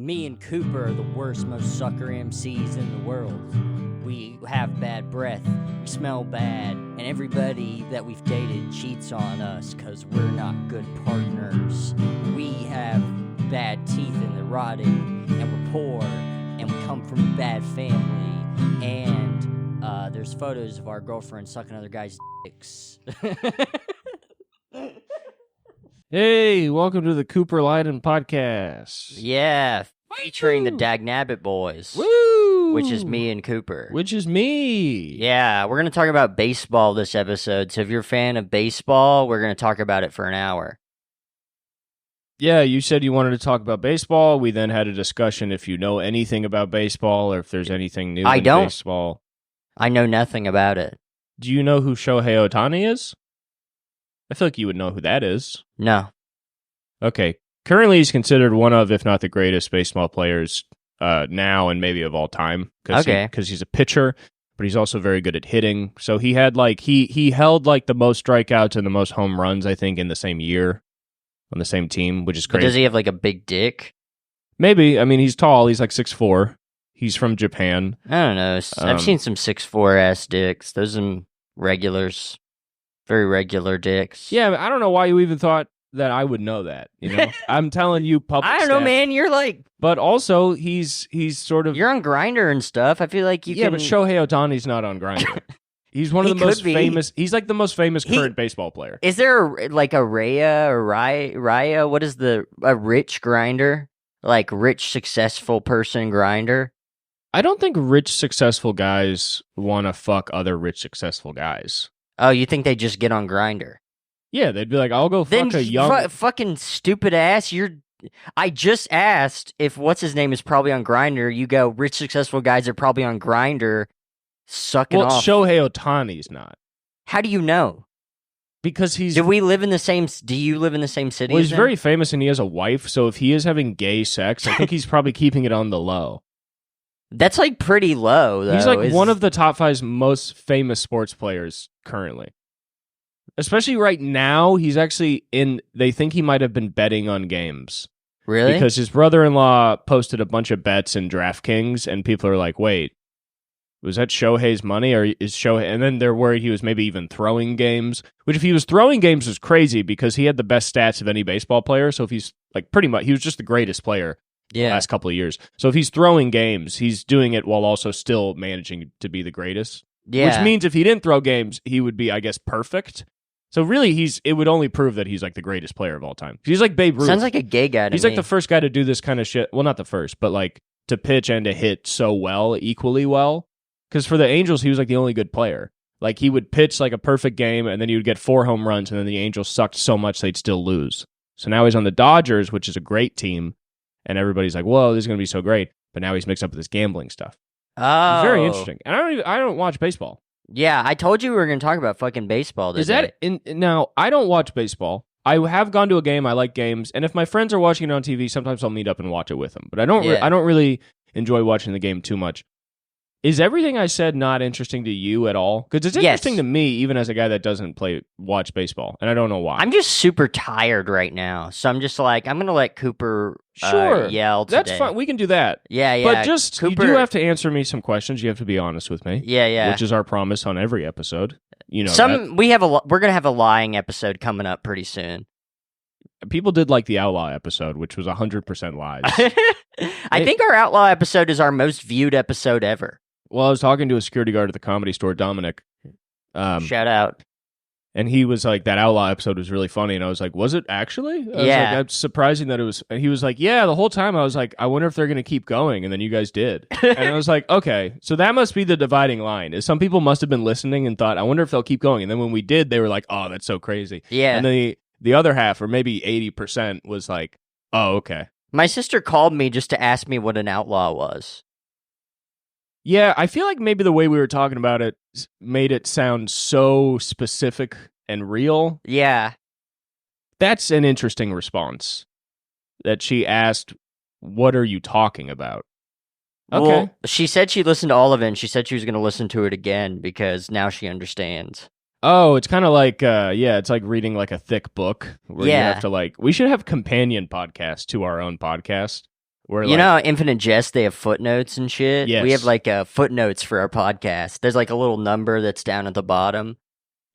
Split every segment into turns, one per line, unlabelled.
Me and Cooper are the worst, most sucker MCs in the world. We have bad breath, we smell bad, and everybody that we've dated cheats on us because we're not good partners. We have bad teeth and they're rotting, and we're poor, and we come from a bad family, and there's photos of our girlfriends sucking other guys' dicks.
Hey, welcome to the Cooper Leiden podcast.
Yeah, featuring the Dagnabbit boys.
Woo!
Which is me and Cooper.
Which is me.
Yeah, we're going to talk about baseball this episode. So if you're a fan of baseball, we're going to talk about it for an hour.
Yeah, you said you wanted to talk about baseball. We then had a discussion if you know anything about baseball or if there's anything new in baseball.
I know nothing about it.
Do you know who Shohei Ohtani is? I feel like you would know who that is.
No.
Okay. Currently, he's considered one of, if not the greatest baseball players now and maybe of all time. Because he's a pitcher, but he's also very good at hitting. So he had he held the most strikeouts and the most home runs, I think, in the same year on the same team, which is crazy.
But does he have a big dick?
Maybe. I mean, he's tall. He's 6'4". He's from Japan.
I don't know. I've seen some 6'4" ass dicks. Those are regulars. Very regular dicks.
Yeah, I don't know why you even thought that I would know that. You know, I'm telling you, public.
I don't know, man. You're
but also he's sort of.
You're on Grindr and stuff. I feel like you.
Yeah, but Shohei Ohtani's not on Grindr. He's one of the most famous. He's the most famous current baseball player.
Is there a Raya or Raya? What is a rich grinder? Rich successful person grinder?
I don't think rich successful guys want to fuck other rich successful guys.
Oh, you think they just get on Grindr?
Yeah, they'd be like, I'll go fuck a young...
fucking stupid ass, I just asked if what's his name is probably on Grindr. You go, rich successful guys are probably on Grindr sucking off.
Well, Shohei Ohtani's not.
How do you know?
Because he's...
Do you live in the same city?
Well, he's very famous and he has a wife, so if he is having gay sex, I think he's probably keeping it on the low.
That's pretty low, though.
He's one of the top 5 most famous sports players currently. Especially right now, he's actually they think he might have been betting on games.
Really?
Because his brother-in-law posted a bunch of bets in DraftKings, and people are like, wait, was that Shohei's money, or is Shohei... And then they're worried he was maybe even throwing games, which if he was throwing games was crazy because he had the best stats of any baseball player, so if he's, pretty much, he was just the greatest player. The last couple of years. So if he's throwing games, he's doing it while also still managing to be the greatest. Yeah. Which means if he didn't throw games, he would be, I guess, perfect. So really, it would only prove that he's the greatest player of all time. He's like Babe Ruth.
Sounds like a gay guy to me.
He's the first guy to do this kind of shit. Well, not the first, but to pitch and to hit so well, equally well. Because for the Angels, he was the only good player. He would pitch a perfect game, and then he would get 4 home runs, and then the Angels sucked so much they'd still lose. So now he's on the Dodgers, which is a great team. And everybody's like, whoa, this is going to be so great. But now he's mixed up with this gambling stuff.
Oh.
It's very interesting. And I don't watch baseball.
Yeah, I told you we were going to talk about fucking baseball today.
Now, I don't watch baseball. I have gone to a game. I like games. And if my friends are watching it on TV, sometimes I'll meet up and watch it with them. But I don't really enjoy watching the game too much. Is everything I said not interesting to you at all? Because it's interesting to me, even as a guy that doesn't watch baseball, and I don't know why.
I'm just super tired right now, so I'm just I'm going to let Cooper yell today.
That's fine. We can do that.
Yeah.
But just, Cooper, you do have to answer me some questions. You have to be honest with me.
Yeah.
Which is our promise on every episode. You know that.
We're going to have a lying episode coming up pretty soon.
People did like the Outlaw episode, which was 100% lies.
I think our Outlaw episode is our most viewed episode ever.
Well, I was talking to a security guard at the Comedy Store, Dominic.
Shout out.
And he was like, that Outlaw episode was really funny. And I was like, was it actually? I was like, it's surprising that it was. And he was like, yeah, the whole time I was like, I wonder if they're going to keep going. And then you guys did. And I was like, okay, so that must be the dividing line. Is some people must have been listening and thought, I wonder if they'll keep going. And then when we did, they were like, oh, that's so crazy.
Yeah.
And then the other half, or maybe 80%, was like, oh, okay.
My sister called me just to ask me what an outlaw was.
Yeah, I feel like maybe the way we were talking about it made it sound so specific and real.
Yeah.
That's an interesting response. That she asked, what are you talking about? Okay.
Well, she said she listened to all of it, and she said she was going to listen to it again because now she understands.
Oh, it's kind of like, it's like reading a thick book where you have to we should have companion podcasts to our own podcast. Where,
You know how Infinite Jest, they have footnotes and shit?
Yes.
We have like footnotes for our podcast. There's like a little number that's down at the bottom.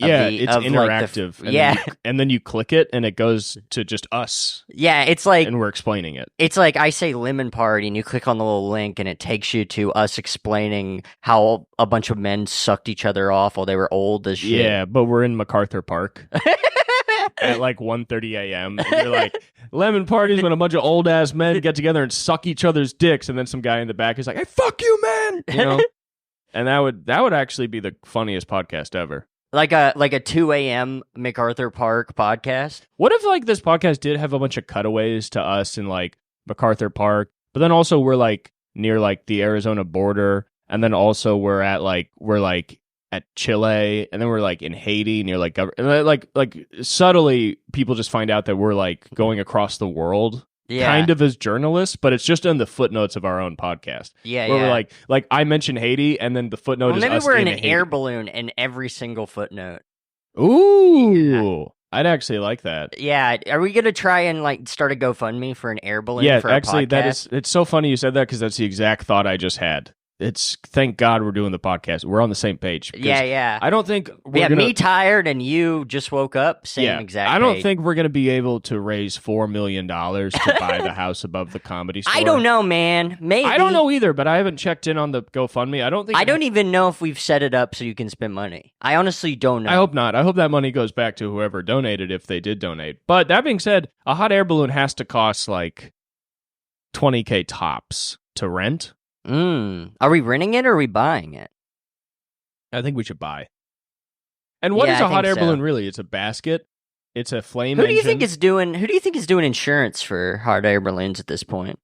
it's interactive. And then you click it, and it goes to just us.
Yeah, it's like...
And we're explaining it.
It's like I say Lemon Party, and you click on the little link, and it takes you to us explaining how a bunch of men sucked each other off while they were old as shit.
Yeah, but we're in MacArthur Park at like 1:30 a.m. And you're like, Lemon Parties when a bunch of old-ass men get together and suck each other's dicks, and then some guy in the back is like, hey, fuck you, man! You know? And that would actually be the funniest podcast ever.
Like a 2 a.m. MacArthur Park podcast.
What if like this podcast did have a bunch of cutaways to us in like MacArthur Park, but then also we're like near like the Arizona border, and then also we're at Chile, and then we're like in Haiti near like like subtly people just find out that we're like going across the world.
Yeah.
Kind of as journalists, but it's just in the footnotes of our own podcast.
Yeah,
where we're like I mentioned Haiti, and then the footnote is
maybe
us
we're in
in
an
Haiti.
air balloon in every single footnote.
Ooh,
Yeah.
I'd actually like that.
Yeah, are we gonna try and like start a GoFundMe for an air balloon?
Yeah,
for our
actually,
podcast?
it's so funny you said that because that's the exact thought I just had. It's thank God we're doing the podcast. We're on the same page.
Yeah.
I don't think we're
Yeah,
gonna,
me tired and you just woke up. Same exact.
I don't
page.
think we're gonna be able to raise $4 million to buy the house above the Comedy Store.
I don't know, man. Maybe
I don't know either, but I haven't checked in on the GoFundMe. I don't
even know if we've set it up so you can spend money. I honestly don't know.
I hope not. I hope that money goes back to whoever donated if they did donate. But that being said, a hot air balloon has to cost like $20K tops to rent.
Are we renting it or are we buying it?
I think we should buy. And what is a hot air balloon really? It's a basket. It's a flame engine.
Who do you think is doing insurance for hot air balloons at this point?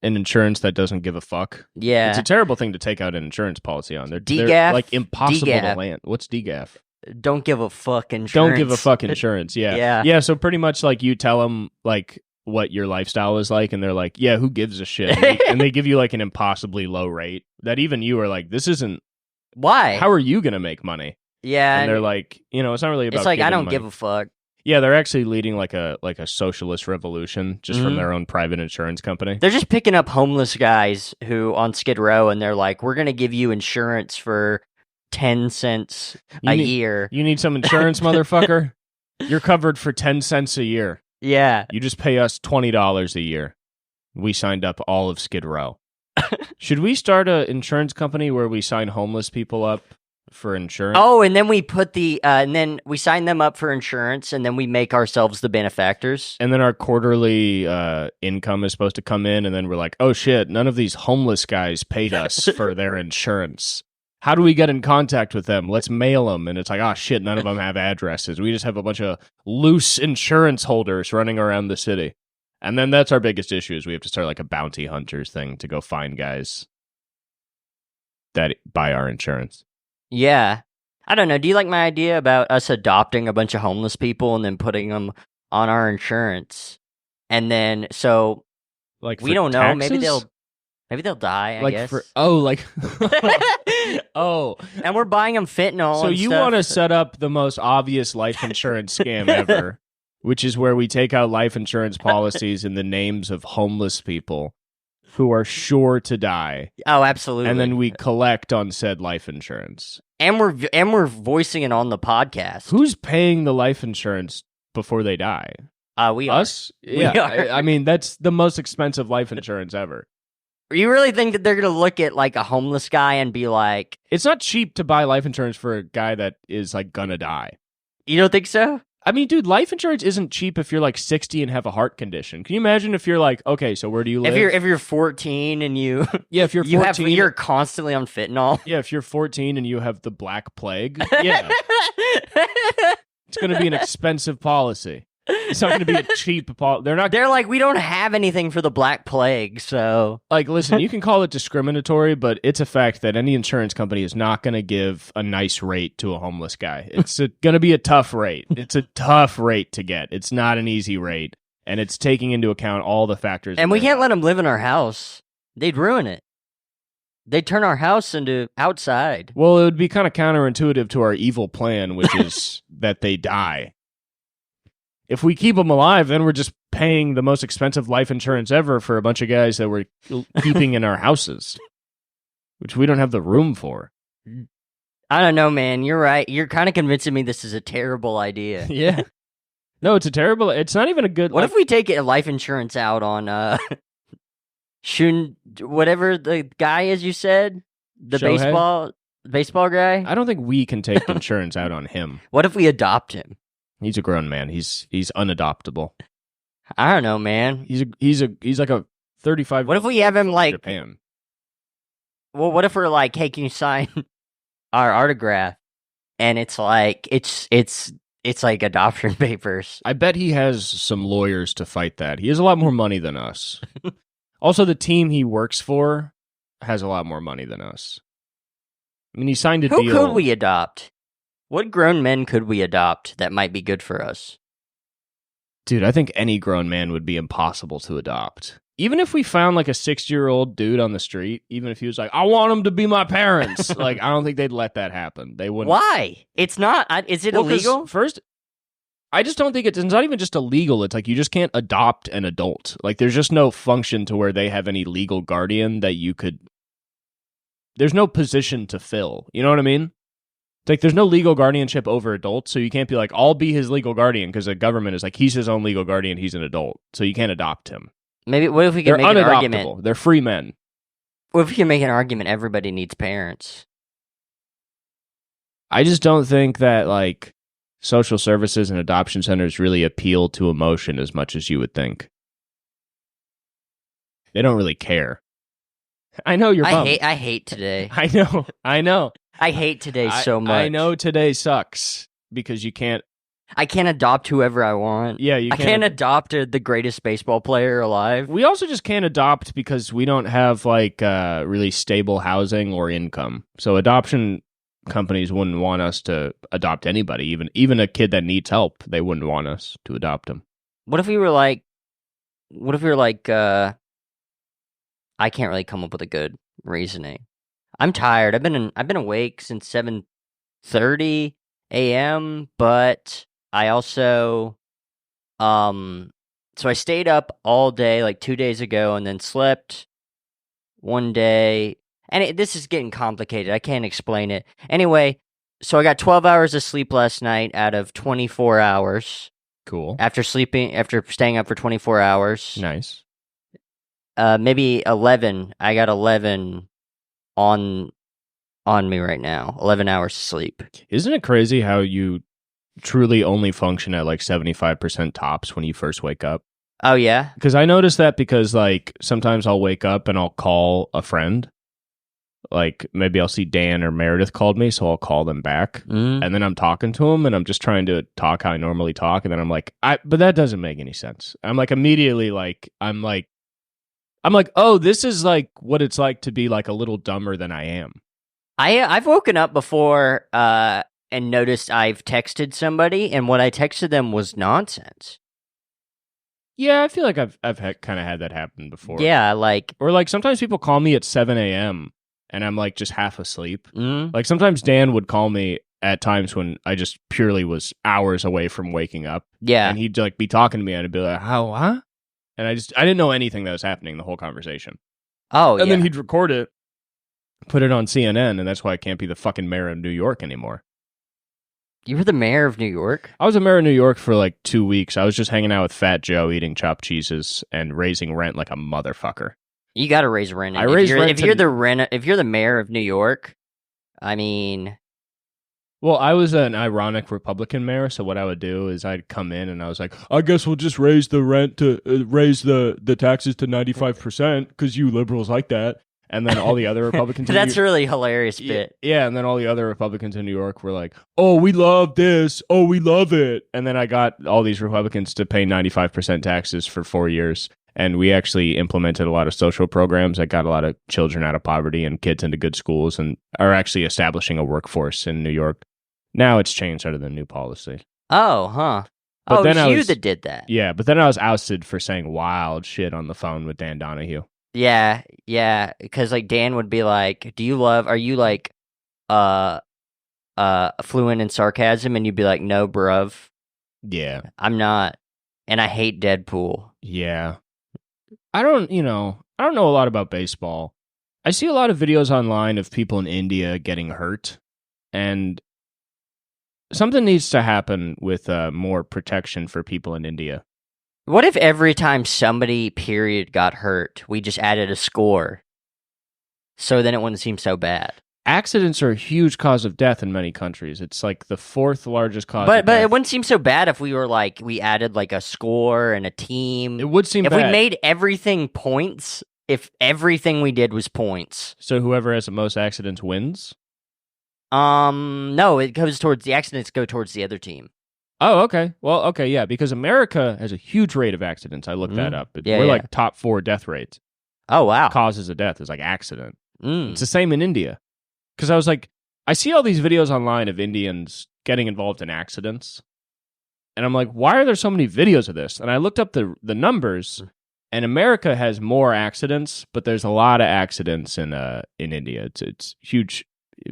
An insurance that doesn't give a fuck.
Yeah.
It's a terrible thing to take out an insurance policy on. They're
DGAF?
like impossible
DGAF.
to land. What's DGAF?
Don't give a fuck insurance.
Don't give a fuck insurance. Yeah.
Yeah.
Yeah. So pretty much like you tell them like what your lifestyle is like, and they're like, yeah, who gives a shit? And they give you like an impossibly low rate that even you are like, this isn't.
Why?
How are you going to make money?
Yeah.
And they're like, it's not really about.
It's like I don't
money.
give a fuck.
Yeah, they're actually leading like a socialist revolution just from their own private insurance company.
They're just picking up homeless guys who on Skid Row, and they're like, we're gonna give you insurance for 10 cents a year.
You need some insurance, motherfucker? You're covered for 10 cents a year.
Yeah.
You just pay us $20 a year. We signed up all of Skid Row. Should we start an insurance company where we sign homeless people up for insurance?
Oh, and then we put and then we sign them up for insurance, and then we make ourselves the benefactors.
And then our quarterly income is supposed to come in, and then we're like, oh shit, none of these homeless guys paid us for their insurance. How do we get in contact with them? Let's mail them. And it's like, oh shit, none of them have addresses. We just have a bunch of loose insurance holders running around the city. And then that's our biggest issue is we have to start like a bounty hunters thing to go find guys that buy our insurance.
Yeah. I don't know. Do you like my idea about us adopting a bunch of homeless people and then putting them on our insurance? And then, so
like
we don't know.
Taxes?
Maybe they'll die, I guess. And we're buying them fentanyl.
So
and
you
stuff.
want to set up the most obvious life insurance scam ever, which is where we take out life insurance policies in the names of homeless people who are sure to die.
Oh, absolutely.
And then we collect on said life insurance.
And we're voicing it on the podcast.
Who's paying the life insurance before they die?
We are.
Us? Yeah.
We are.
I mean, that's the most expensive life insurance ever.
You really think that they're going to look at like a homeless guy and be like...
It's not cheap to buy life insurance for a guy that is like gonna die.
You don't think so?
I mean, dude, life insurance isn't cheap if you're like 60 and have a heart condition. Can you imagine if you're like, okay, so where do you live?
If you're 14 and you...
Yeah, if you're 14...
you're constantly on fentanyl.
Yeah, if you're 14 and you have the Black Plague, yeah. It's going to be an expensive policy. It's not going to be a cheap policy.
They're like, we don't have anything for the Black Plague, so...
Like, listen, you can call it discriminatory, but it's a fact that any insurance company is not going to give a nice rate to a homeless guy. It's going to be a tough rate. It's a tough rate to get. It's not an easy rate, and it's taking into account all the factors.
And we can't let them live in our house. They'd ruin it. They'd turn our house into outside.
Well, it would be kind of counterintuitive to our evil plan, which is that they die. If we keep them alive, then we're just paying the most expensive life insurance ever for a bunch of guys that we're keeping in our houses, which we don't have the room for.
I don't know, man. You're right. You're kind of convincing me this is a terrible idea.
Yeah. No, it's it's not even a good...
What if we take life insurance out on whatever the guy is you said? The
Shohei?
baseball guy?
I don't think we can take insurance out on him.
What if we adopt him?
He's a grown man. He's unadoptable.
I don't know, man.
He's like a 35...
What if we have him like...
Japan.
Well, what if we're like, hey, can you sign our autograph? And it's like, it's like adoption papers.
I bet he has some lawyers to fight that. He has a lot more money than us. Also, the team he works for has a lot more money than us. I mean, he signed a deal.
Who could we adopt? What grown men could we adopt that might be good for us?
Dude, I think any grown man would be impossible to adopt. Even if we found like a 60-year-old dude on the street, even if he was like, I want him to be my parents. Like, I don't think they'd let that happen. They wouldn't.
Why? It's not. Is it illegal?
First, I just don't think it's not even just illegal. It's like you just can't adopt an adult. Like, there's just no function to where they have any legal guardian that you could. There's no position to fill. You know what I mean? It's like there's no legal guardianship over adults, so you can't be like, I'll be his legal guardian because the government is like, he's his own legal guardian, he's an adult, so you can't adopt him.
Maybe what if we can make an argument?
They're free men.
What if we can make an argument? Everybody needs parents.
I just don't think that like social services and adoption centers really appeal to emotion as much as you would think. They don't really care. I know you're bummed.
I hate today.
I know.
I hate today so much.
I know today sucks because you can't.
I can't adopt whoever I want.
Yeah, you can't.
I can't adopt the greatest baseball player alive.
We also just can't adopt because we don't have like really stable housing or income. So adoption companies wouldn't want us to adopt anybody, even a kid that needs help. They wouldn't want us to adopt him.
What if we were like? I can't really come up with a good reasoning. I'm tired. I've been awake since 7:30 a.m., but I also so I stayed up all day like 2 days ago and then slept one day. And this is getting complicated. I can't explain it. Anyway, so I got 12 hours of sleep last night out of 24 hours.
Cool.
After staying up for 24 hours.
Nice.
Maybe 11. I got 11 on me right now. 11 hours of sleep. Isn't
it crazy how you truly only function at like 75% tops when you first wake up?
Oh, yeah?
Because I noticed that because like sometimes I'll wake up and I'll call a friend. Like maybe I'll see Dan or Meredith called me, so I'll call them back. And then I'm talking to them and I'm just trying to talk how I normally talk. And then I'm like, but that doesn't make any sense. I'm like immediately like, I'm like, oh, this is like what it's like to be like a little dumber than I am.
I've woken up before and noticed I've texted somebody, and what I texted them was nonsense.
Yeah, I feel like I've kind of had that happen before.
Yeah, like...
Or like sometimes people call me at 7 a.m. and I'm like just half asleep. Like sometimes Dan would call me at times when I just purely was hours away from waking up.
Yeah.
And he'd like be talking to me and I'd be like, how, huh? And I didn't know anything that was happening the whole conversation.
Oh,
and then he'd record it, put it on CNN, and that's why I can't be the fucking mayor of New York anymore.
You were the mayor of New York?
I was a mayor of New York for like 2 weeks. I was just hanging out with Fat Joe, eating chopped cheeses, and raising rent like a motherfucker.
You got to raise rent. If you're the mayor of New York, I mean...
Well, I was an ironic Republican mayor, so what I would do is I'd come in and I was like, I guess we'll just raise the rent to raise the taxes to 95% because you liberals like that. And then all the other Republicans...
That's a really hilarious bit.
Yeah, and then all the other Republicans in New York were like, oh, we love this. Oh, we love it. And then I got all these Republicans to pay 95% taxes for 4 years. And we actually implemented a lot of social programs that got a lot of children out of poverty and kids into good schools and are actually establishing a workforce in New York. Now it's changed under the new policy.
Oh, huh.
But then
it was you that did that.
Yeah, but then I was ousted for saying wild shit on the phone with Dan Donahue.
Yeah, because like Dan would be like, are you like fluent in sarcasm? And you'd be like, no, bruv.
Yeah.
I'm not. and I hate Deadpool.
Yeah. I don't know a lot about baseball. I see a lot of videos online of people in India getting hurt, and something needs to happen with more protection for people in India.
What if every time somebody, period, got hurt, we just added a score? So then it wouldn't seem so bad.
Accidents are a huge cause of death in many countries. It's like the 4th largest cause of death.
But it wouldn't seem so bad if we were like, we added like a score and a team.
It would seem
if
bad.
we made everything points, if everything we did was points.
So whoever has the most accidents wins?
No, it goes towards the accidents go towards the other team.
Oh, okay. Well, okay, yeah, because America has a huge rate of accidents. I looked that up. We're like top 4 death rates.
Oh, wow.
Causes of death is like accident. It's the same in India. Because I was like, I see all these videos online of Indians getting involved in accidents. And I'm like, why are there so many videos of this? And I looked up the numbers, and America has more accidents, but there's a lot of accidents in India. It's huge,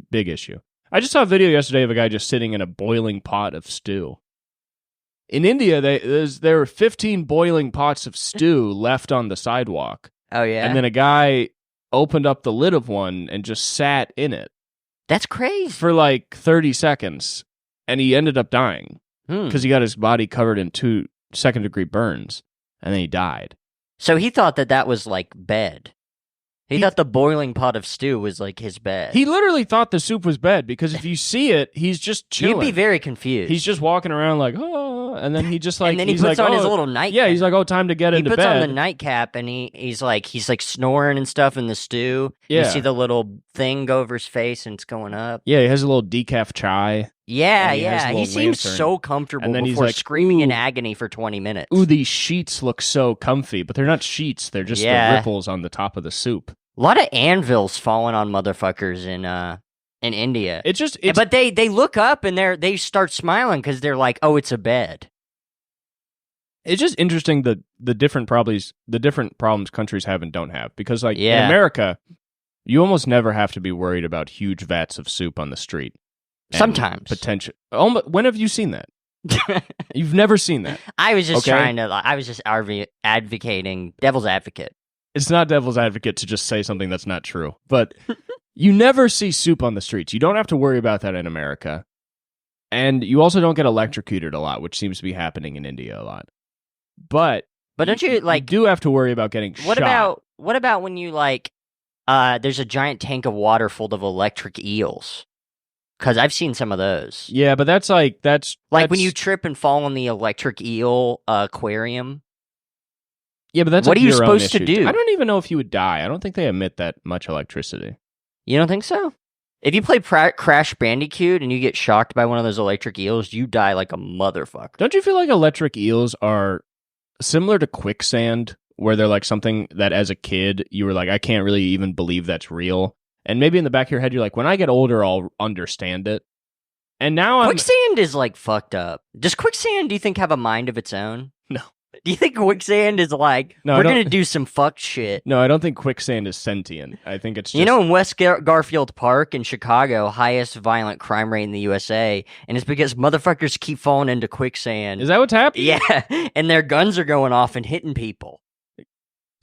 big issue. I just saw a video yesterday of a guy just sitting in a boiling pot of stew. In India, there were 15 boiling pots of stew left on the sidewalk.
Oh, yeah?
And then a guy opened up the lid of one and just sat in it.
That's crazy.
For like 30 seconds. And he ended up dying. Because he got his body covered in 2 second-degree burns. And then he died.
So he thought that was like bed. He thought the boiling pot of stew was like his bed.
He literally thought the soup was bed, because if you see it, he's just chilling.
You'd be very confused.
He's just walking around like, oh, and then he just like,
and then he puts on his little nightcap.
Yeah, he's like, oh, time to get into bed.
He puts on the nightcap, and he's like snoring and stuff in the stew.
Yeah.
You see the little thing go over his face, and it's going up.
Yeah, he has a little decaf chai.
Yeah. He seems so comfortable, and then before he's like, screaming in agony for 20 minutes.
Ooh, these sheets look so comfy, but they're not sheets. They're just the ripples on the top of the soup.
A lot of anvils falling on motherfuckers in India.
But
they look up and they start smiling because they're like, oh, it's a bed.
It's just interesting the different problems countries have and don't have, because like in America, you almost never have to be worried about huge vats of soup on the street.
Sometimes
potential. When have you seen that? You've never seen that.
I was just advocating devil's advocate.
It's not devil's advocate to just say something that's not true, but you never see soup on the streets. You don't have to worry about that in America. And you also don't get electrocuted a lot, which seems to be happening in India a lot. But
don't you like
do have to worry about getting shot.
What about when you like there's a giant tank of water full of electric eels? Because I've seen some of those.
Yeah, but that's
when you trip and fall in the electric eel aquarium.
Yeah, but that's
what are you supposed to do?
I don't even know if you would die. I don't think they emit that much electricity.
You don't think so? If you play Crash Bandicoot and you get shocked by one of those electric eels, you die like a motherfucker.
Don't you feel like electric eels are similar to quicksand, where they're like something that as a kid you were like, I can't really even believe that's real? And maybe in the back of your head you're like, when I get older I'll understand it. And now
quicksand is like fucked up. Does quicksand, do you think, have a mind of its own?
No.
Do you think quicksand is like, we're going to do some fucked shit?
No, I don't think quicksand is sentient. I think it's just...
You know, in West Garfield Park in Chicago, highest violent crime rate in the USA, and it's because motherfuckers keep falling into quicksand.
Is that what's happening?
Yeah, and their guns are going off and hitting people.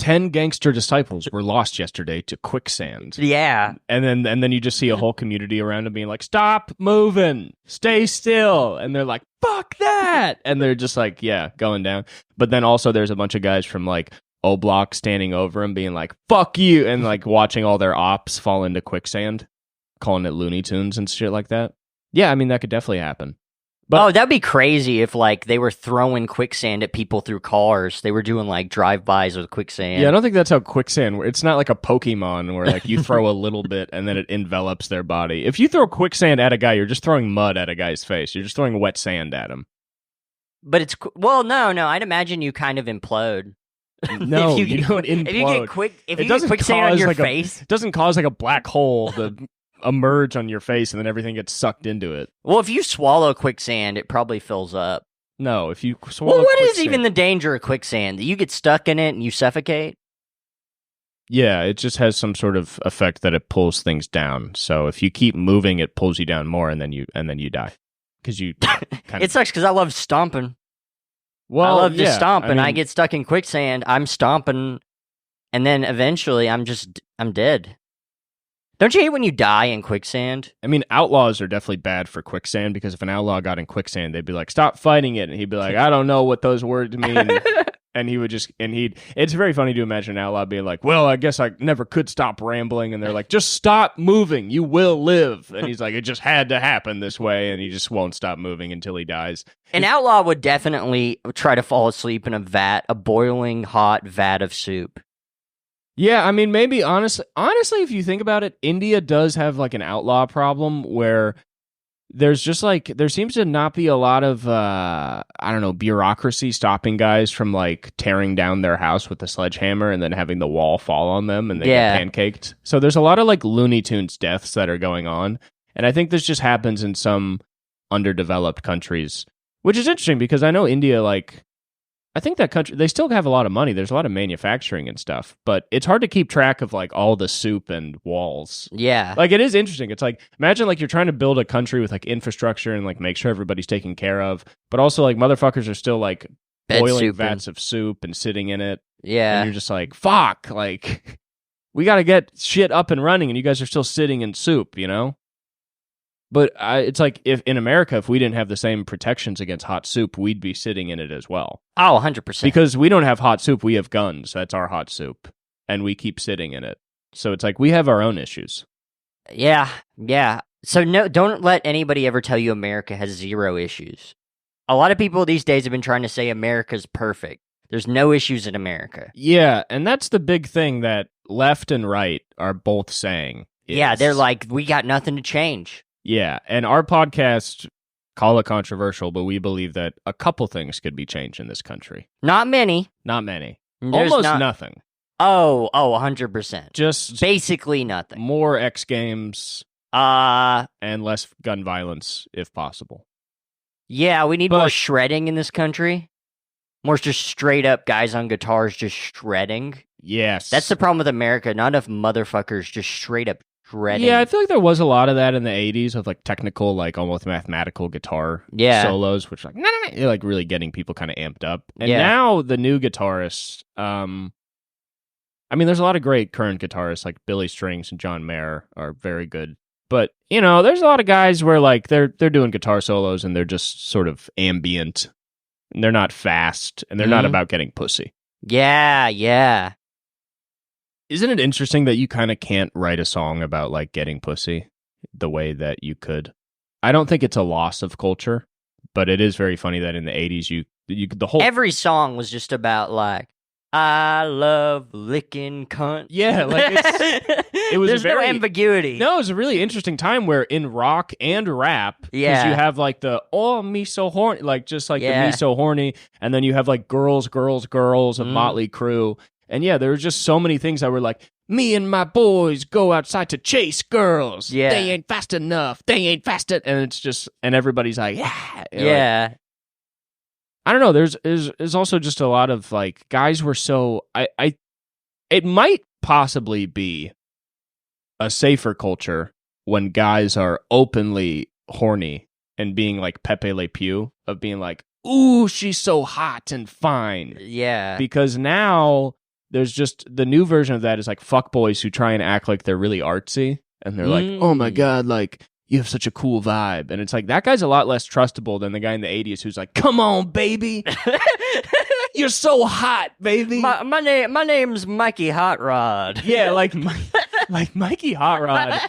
10 gangster disciples were lost yesterday to quicksand.
Yeah.
And then you just see a whole community around them being like, stop moving, stay still. And they're like, fuck that. And they're just like, yeah, going down. But then also there's a bunch of guys from like O-Block standing over him being like, fuck you. And like watching all their ops fall into quicksand, calling it Looney Tunes and shit like that. Yeah, I mean, that could definitely happen. But,
that'd be crazy if, like, they were throwing quicksand at people through cars. They were doing, like, drive-bys with quicksand.
Yeah, I don't think that's how quicksand works. It's not like a Pokemon where, like, you throw a little bit and then it envelops their body. If you throw quicksand at a guy, you're just throwing mud at a guy's face. You're just throwing wet sand at him.
But it's... Well, no. I'd imagine you kind of implode.
No, you don't implode.
If you get quicksand on your face...
It doesn't cause, like, a black hole to... emerge on your face and then everything gets sucked into it.
Well, if you swallow quicksand, it probably fills up.
No, if you swallow
what
quicksand,
is even the danger of quicksand? That you get stuck in it and you suffocate?
Yeah, it just has some sort of effect that it pulls things down. So if you keep moving, it pulls you down more and then you die. Because you
It sucks because I love stomping.
Well,
I love to
yeah,
stomp, and I
mean,
get stuck in quicksand. I'm stomping, and then eventually I'm dead. Don't you hate when you die in quicksand?
I mean, outlaws are definitely bad for quicksand because if an outlaw got in quicksand, they'd be like, "Stop fighting it," and he'd be like, "I don't know what those words mean." And he would just, it's very funny to imagine an outlaw being like, "Well, I guess I never could stop rambling." And they're like, "Just stop moving. You will live." And he's like, "It just had to happen this way." And he just won't stop moving until he dies.
An outlaw would definitely try to fall asleep in a boiling hot vat of soup.
Yeah, I mean, maybe honestly, if you think about it, India does have like an outlaw problem where there's just like there seems to not be a lot of I don't know, bureaucracy stopping guys from like tearing down their house with a sledgehammer and then having the wall fall on them and they get pancaked. So there's a lot of like Looney Tunes deaths that are going on, and I think this just happens in some underdeveloped countries, which is interesting because I know India, like I think that country, they still have a lot of money. There's a lot of manufacturing and stuff, but it's hard to keep track of like all the soup and walls.
Yeah.
Like it is interesting. It's like, imagine like you're trying to build a country with like infrastructure and like make sure everybody's taken care of, but also like motherfuckers are still like boiling vats of soup and sitting in it.
Yeah.
And you're just like, fuck, like we got to get shit up and running and you guys are still sitting in soup, you know? But it's like if in America, if we didn't have the same protections against hot soup, we'd be sitting in it as well.
Oh, 100%.
Because we don't have hot soup, we have guns. That's our hot soup. And we keep sitting in it. So it's like we have our own issues.
Yeah. So no, don't let anybody ever tell you America has zero issues. A lot of people these days have been trying to say America's perfect. There's no issues in America.
Yeah, and that's the big thing that left and right are both saying.
Yeah, they're like, we got nothing to change.
Yeah, and our podcast, call it controversial, but we believe that a couple things could be changed in this country.
Not many.
Not many.
There's
almost nothing.
Oh, 100%.
Just
basically nothing.
More X Games and less gun violence, if possible.
Yeah, we need more shredding in this country. More just straight up guys on guitars just shredding.
Yes.
That's the problem with America. Not enough motherfuckers just straight up shredding.
Yeah, I feel like there was a lot of that in the 80s of like technical, like almost mathematical guitar solos, which like, you're like really getting people kind of amped up. And now the new guitarists, I mean, there's a lot of great current guitarists like Billy Strings and John Mayer are very good. But, you know, there's a lot of guys where like they're doing guitar solos and they're just sort of ambient. And they're not fast and they're not about getting pussy.
Yeah.
Isn't it interesting that you kind of can't write a song about like getting pussy the way that you could? I don't think it's a loss of culture, but it is very funny that in the 80s you the whole
every song was just about like I love licking cunt.
Yeah, like it was
There's no ambiguity.
No, it was a really interesting time where in rock and rap, because you have like the me so horny, like just like the me so horny, and then you have like girls of Motley Crue. And yeah, there were just so many things that were like, me and my boys go outside to chase girls.
Yeah.
They ain't fast enough. They ain't fast enough. And it's just, and everybody's like, yeah.
Yeah.
Like, I don't know. There's also just a lot of like, guys were so, it might possibly be a safer culture when guys are openly horny and being like Pepe Le Pew of being like, ooh, she's so hot and fine.
Yeah.
Because now there's just the new version of that is like fuckboys who try and act like they're really artsy and they're like, oh my God, like you have such a cool vibe. And it's like that guy's a lot less trustable than the guy in the 80s who's like, come on, baby. You're so hot, baby.
My name's Mikey Hot Rod.
Yeah, like Mikey Hot Rod.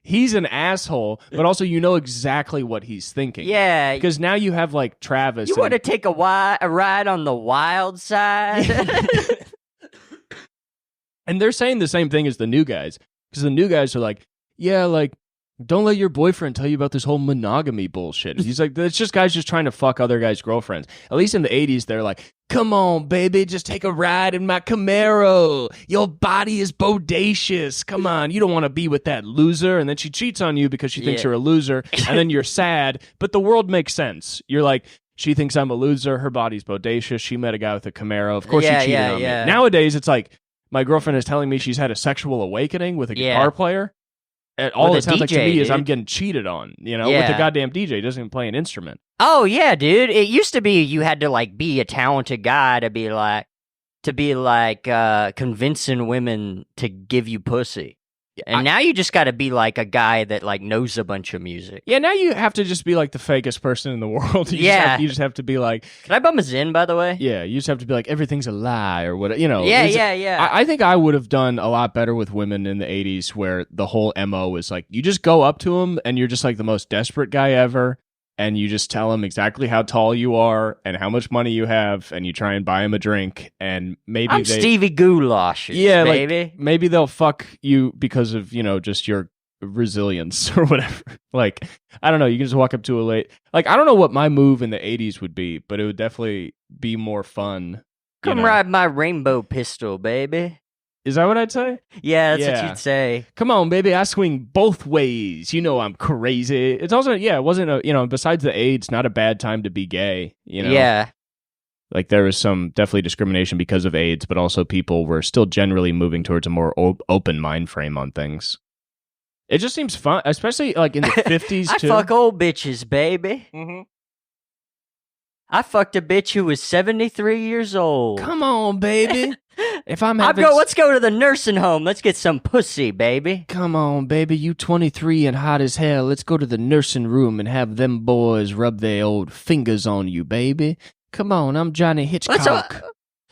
He's an asshole, but also you know exactly what he's thinking.
Yeah.
Because now you have like Travis.
You want to take a ride on the wild side?
And they're saying the same thing as the new guys. Because the new guys are like, yeah, like, don't let your boyfriend tell you about this whole monogamy bullshit. He's like, it's just guys just trying to fuck other guys' girlfriends. At least in the 80s, they're like, come on, baby, just take a ride in my Camaro. Your body is bodacious. Come on, you don't want to be with that loser. And then she cheats on you because she thinks you're a loser. And then you're sad. But the world makes sense. You're like, she thinks I'm a loser. Her body's bodacious. She met a guy with a Camaro. Of course she cheated on me. Nowadays, it's like, my girlfriend is telling me she's had a sexual awakening with a guitar player. And all it sounds like to me is I'm getting cheated on, you know, with a goddamn DJ. He doesn't even play an instrument.
Oh yeah, dude. It used to be you had to like be a talented guy to be like convincing women to give you pussy. And now you just got to be like a guy that like knows a bunch of music.
Yeah, now you have to just be like the fakest person in the world. You just have to be like,
can I bum a Zin, by the way?
Yeah, you just have to be like, everything's a lie or what, you know.
Yeah.
I think I would have done a lot better with women in the 80s where the whole MO was like, you just go up to them and you're just like the most desperate guy ever. And you just tell them exactly how tall you are and how much money you have, and you try and buy them a drink, and maybe
I'm Stevie Goulash, baby.
Like, maybe they'll fuck you because of, you know, just your resilience or whatever. Like, I don't know, you can just walk up to a late... Like, I don't know what my move in the 80s would be, but it would definitely be more fun.
Come ride my rainbow pistol, baby.
Is that what I'd say?
Yeah, that's what you'd say.
Come on, baby, I swing both ways. You know I'm crazy. It's also, it wasn't a, you know, besides the AIDS, not a bad time to be gay, you know?
Yeah.
Like, there was some definitely discrimination because of AIDS, but also people were still generally moving towards a more open mind frame on things. It just seems fun, especially, like, in the 50s, too.
I fuck old bitches, baby.
Mm-hmm.
I fucked a bitch who was 73 years old.
Come on, baby. If I'm having...
let's go to the nursing home. Let's get some pussy, baby.
Come on, baby. You 23 and hot as hell. Let's go to the nursing room and have them boys rub their old fingers on you, baby. Come on, I'm Johnny Hitchcock.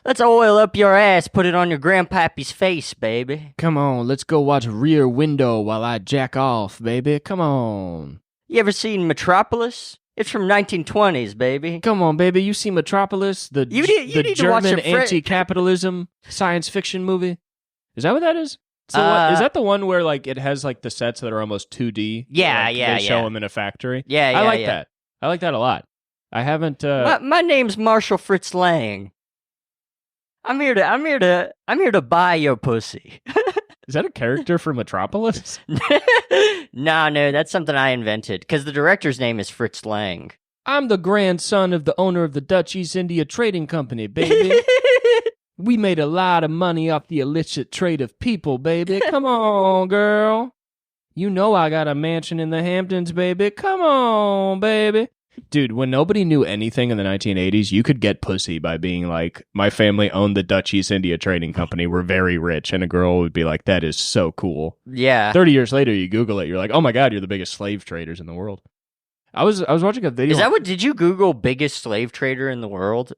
Let's oil up your ass, put it on your grandpappy's face, baby.
Come on, let's go watch Rear Window while I jack off, baby. Come on.
You ever seen Metropolis? It's from 1920s, baby.
Come on, baby. You see Metropolis, the German anti-capitalism science fiction movie? Is that what that is? Is that the one where like it has like the sets that are almost 2D?
Yeah,
They show them in a factory.
Yeah,
I like that. I like that a lot. I haven't.
My name's Marshall Fritz Lang. I'm here to buy your pussy.
Is that a character for Metropolis?
No, that's something I invented, because the director's name is Fritz Lang.
I'm the grandson of the owner of the Dutch East India Trading Company, baby. We made a lot of money off the illicit trade of people, baby. Come on, girl. You know I got a mansion in the Hamptons, baby. Come on, baby. Dude, when nobody knew anything in the 1980s, you could get pussy by being like, my family owned the Dutch East India Trading Company. We're very rich. And a girl would be like, that is so cool.
Yeah.
30 years later, you Google it. You're like, oh my God, you're the biggest slave traders in the world. I was watching a video.
Did you Google biggest slave trader in the world?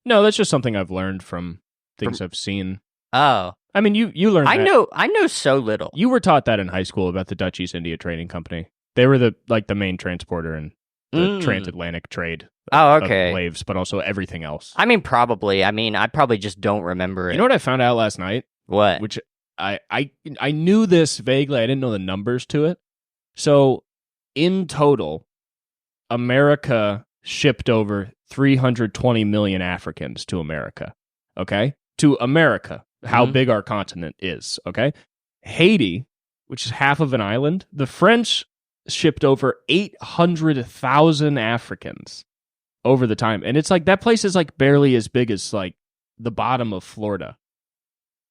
No, that's just something I've learned from things I've seen.
Oh.
I mean, you learned that.
I know so little.
You were taught that in high school about the Dutch East India Trading Company. They were the main transporter and the transatlantic trade of slaves, but also everything else.
I mean, probably. I probably just don't remember it.
You know what I found out last night?
What?
Which I knew this vaguely. I didn't know the numbers to it. So, in total, America shipped over 320 million Africans to America. Okay? To America. How big our continent is. Okay? Haiti, which is half of an island, the French shipped over 800,000 Africans over the time. And it's like, that place is like barely as big as like the bottom of Florida.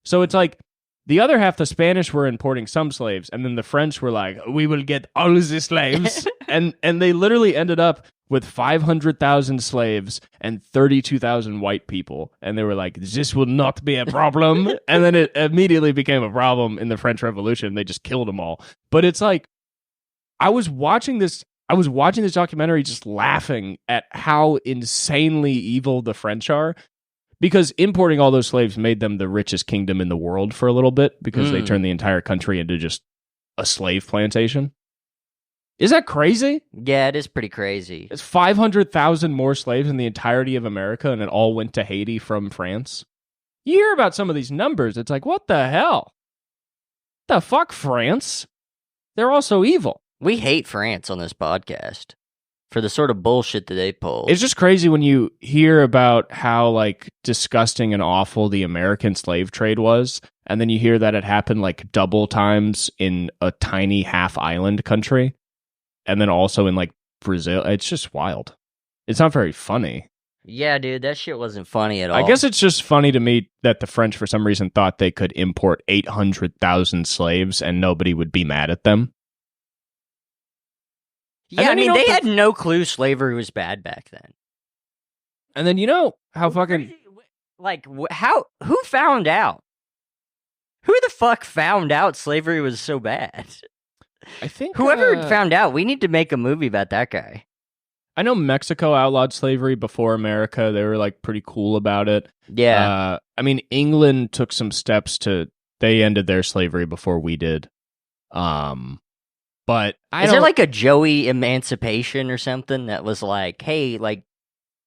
So it's like, the other half, the Spanish were importing some slaves, and then the French were like, we will get all of the slaves. and they literally ended up with 500,000 slaves and 32,000 white people. And they were like, this will not be a problem. And then it immediately became a problem in the French Revolution. They just killed them all. But it's like, I was watching this documentary just laughing at how insanely evil the French are, because importing all those slaves made them the richest kingdom in the world for a little bit, because they turned the entire country into just a slave plantation. Is that crazy?
Yeah, it is pretty crazy.
It's 500,000 more slaves in the entirety of America, and it all went to Haiti from France. You hear about some of these numbers, it's like, what the hell? The fuck, France? They're all so evil.
We hate France on this podcast for the sort of bullshit that they pull.
It's just crazy when you hear about how like disgusting and awful the American slave trade was, and then you hear that it happened like double times in a tiny half island country, and then also in like Brazil. It's just wild. It's not very funny.
Yeah, dude, that shit wasn't funny at all.
I guess it's just funny to me that the French for some reason thought they could import 800,000 slaves and nobody would be mad at them.
Yeah, I mean, they had no clue slavery was bad back then.
And then you know how fucking...
Like, who found out? Who the fuck found out slavery was so bad?
I think...
Whoever found out, we need to make a movie about that guy.
I know Mexico outlawed slavery before America. They were, like, pretty cool about it.
Yeah.
I mean, England took some steps to... They ended their slavery before we did. But
Is there like a Joey emancipation or something that was like, hey, like,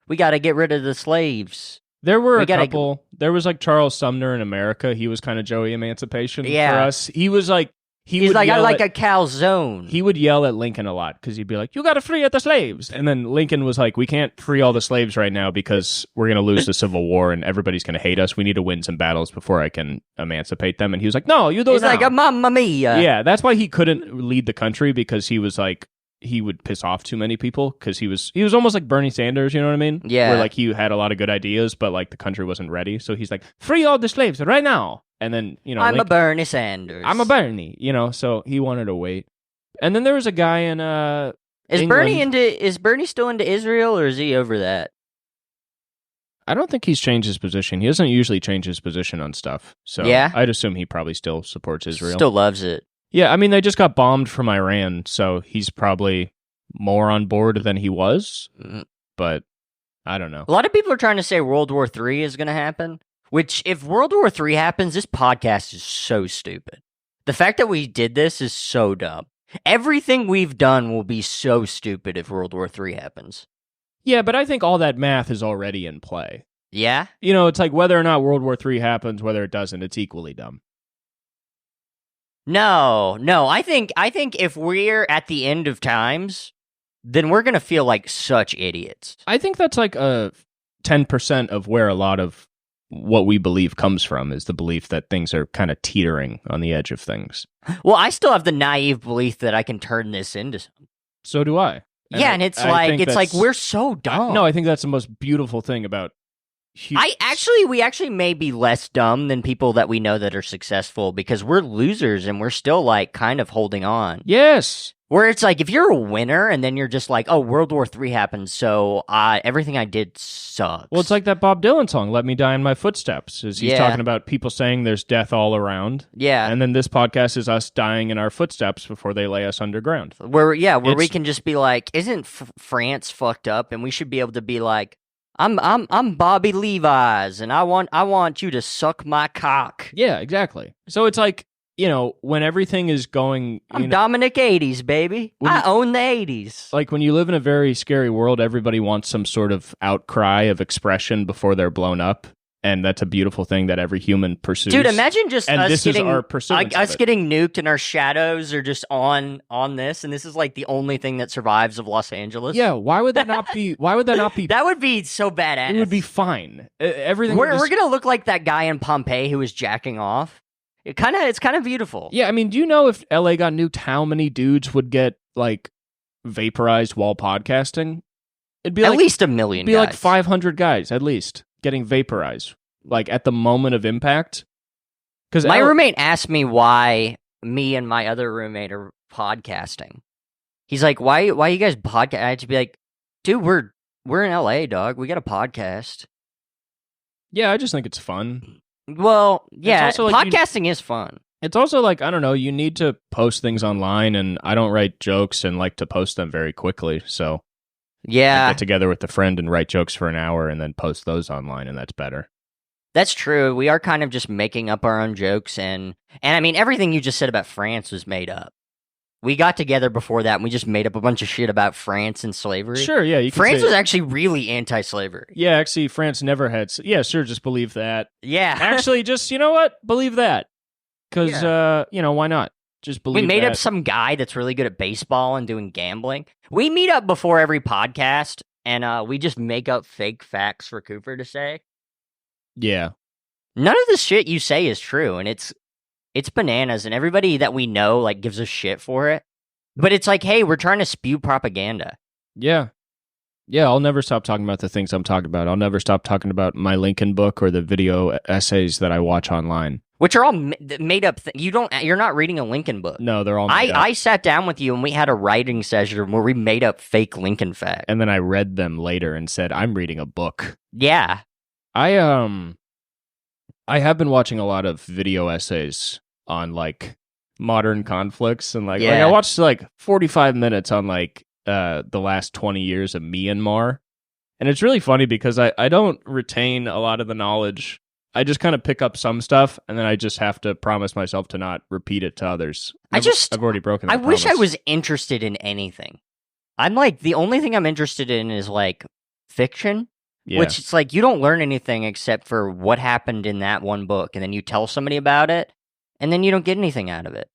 we got to get rid of the slaves?
There were a couple. There was like Charles Sumner in America. He was kind of Joey emancipation for us. He was like,
he's like, I like a calzone.
He would yell at Lincoln a lot because he'd be like, you got to free the slaves. And then Lincoln was like, we can't free all the slaves right now because we're going to lose the Civil War and everybody's going to hate us. We need to win some battles before I can emancipate them. And he was like, no, you do it now.
He's like, mamma mia.
Yeah, that's why he couldn't lead the country, because he was like, he would piss off too many people, because he was almost like Bernie Sanders, you know what I mean?
Yeah.
Where like he had a lot of good ideas, but like the country wasn't ready. So he's like, free all the slaves right now. And then, you know,
I'm a Bernie Sanders.
I'm a Bernie, you know, so he wanted to wait. And then there was a guy in England.
Is Bernie still into Israel, or is he over that?
I don't think he's changed his position. He doesn't usually change his position on stuff. So
yeah?
I'd assume he probably still supports Israel.
Still loves it.
Yeah, I mean, they just got bombed from Iran, so he's probably more on board than he was. But I don't know.
A lot of people are trying to say World War III is going to happen, which if World War III happens, this podcast is so stupid. The fact that we did this is so dumb. Everything we've done will be so stupid if World War III happens.
Yeah, but I think all that math is already in play.
Yeah?
You know, it's like whether or not World War III happens, whether it doesn't, it's equally dumb.
No. I think if we're at the end of times, then we're going to feel like such idiots.
I think that's like a 10% of where a lot of what we believe comes from, is the belief that things are kind of teetering on the edge of things.
Well, I still have the naive belief that I can turn this into something.
So do I.
And it's like we're so dumb.
No, I think that's the most beautiful thing about
we actually may be less dumb than people that we know that are successful, because we're losers and we're still like kind of holding on.
Yes.
Where it's like, if you're a winner and then you're just like, oh, World War III happened, so everything I did sucks.
Well, it's like that Bob Dylan song, Let Me Die in My Footsteps. He's talking about people saying there's death all around.
Yeah.
And then this podcast is us dying in our footsteps before they lay us underground.
Where we can just be like, isn't France fucked up? And we should be able to be like, I'm Bobby Levi's, and I want you to suck my cock.
Yeah, exactly. So it's like, you know, when everything is going...
I'm Dominic 80s, baby. I own the 80s.
Like, when you live in a very scary world, everybody wants some sort of outcry of expression before they're blown up. And that's a beautiful thing that every human pursues.
Dude, imagine just us getting
getting
nuked and our shadows are just on this, and this is like the only thing that survives of Los Angeles.
Yeah, why would that not be?
That would be so badass.
It would be fine. Everything.
We're gonna look like that guy in Pompeii who was jacking off. It's kind of beautiful.
Yeah, I mean, do you know if LA got nuked, how many dudes would get like vaporized while podcasting? It'd be
at least 1 million.
It'd be like 500 guys at least getting vaporized, like at the moment of impact. Because
my roommate asked me why me and my other roommate are podcasting. He's like, "Why you guys podcast?" I had to be like, "Dude, we're in LA, dog. We got a podcast."
Yeah, I just think it's fun.
Well, yeah,
like
podcasting is fun.
It's also like, I don't know, you need to post things online, and I don't write jokes and like to post them very quickly, so
yeah,
I get together with a friend and write jokes for an hour and then post those online, and that's better.
That's true. We are kind of just making up our own jokes, and I mean, everything you just said about France was made up. We got together before that, and we just made up a bunch of shit about France and slavery.
Sure, yeah.
France was actually really anti-slavery.
Yeah, actually, France never had... Yeah, sure, just believe that.
Yeah.
Actually, just, you know what? Believe that. Because, you know, why not? Just believe that.
We made up some guy that's really good at baseball and doing gambling. We meet up before every podcast, and we just make up fake facts for Cooper to say.
Yeah.
None of the shit you say is true, and it's bananas, and everybody that we know like gives a shit for it. But it's like, hey, we're trying to spew propaganda.
Yeah. Yeah, I'll never stop talking about the things I'm talking about. I'll never stop talking about my Lincoln book or the video essays that I watch online.
which are all made up. You're not reading a Lincoln book.
No, they're all made up.
I sat down with you and we had a writing session where we made up fake Lincoln facts.
And then I read them later and said, I'm reading a book.
Yeah.
I have been watching a lot of video essays on like modern conflicts and like I watched like 45 minutes on like the last 20 years of Myanmar. And it's really funny because I don't retain a lot of the knowledge. I just kind of pick up some stuff and then I just have to promise myself to not repeat it to others. I've already broken that
I wish I
promise.
was interested in anything. I'm like, the only thing I'm interested in is like fiction.
Yeah.
Which it's like you don't learn anything except for what happened in that one book, and then you tell somebody about it, and then you don't get anything out of it.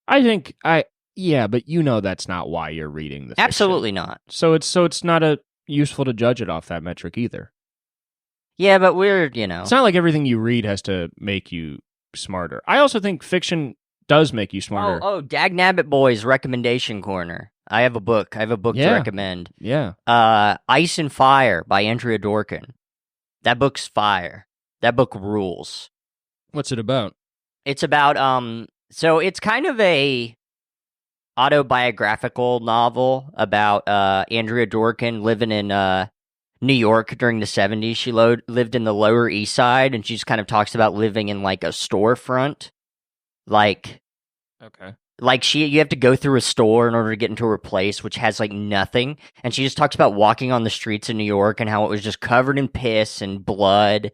I think but you know that's not why you're reading the fiction.
Absolutely not.
So it's not useful to judge it off that metric either.
Yeah, but we're,
It's not like everything you read has to make you smarter. I also think fiction does make you smarter.
Oh, Dagnabbit Boys recommendation corner. I have a book to recommend.
Yeah.
Ice and Fire by Andrea Dworkin. That book's fire. That book rules.
What's it about?
It's about so it's kind of a autobiographical novel about Andrea Dworkin living in New York during the 70s. She lived in the Lower East Side, and she just kind of talks about living in like a storefront.
Okay.
Like you have to go through a store in order to get into her place, which has like nothing. And she just talks about walking on the streets of New York and how it was just covered in piss and blood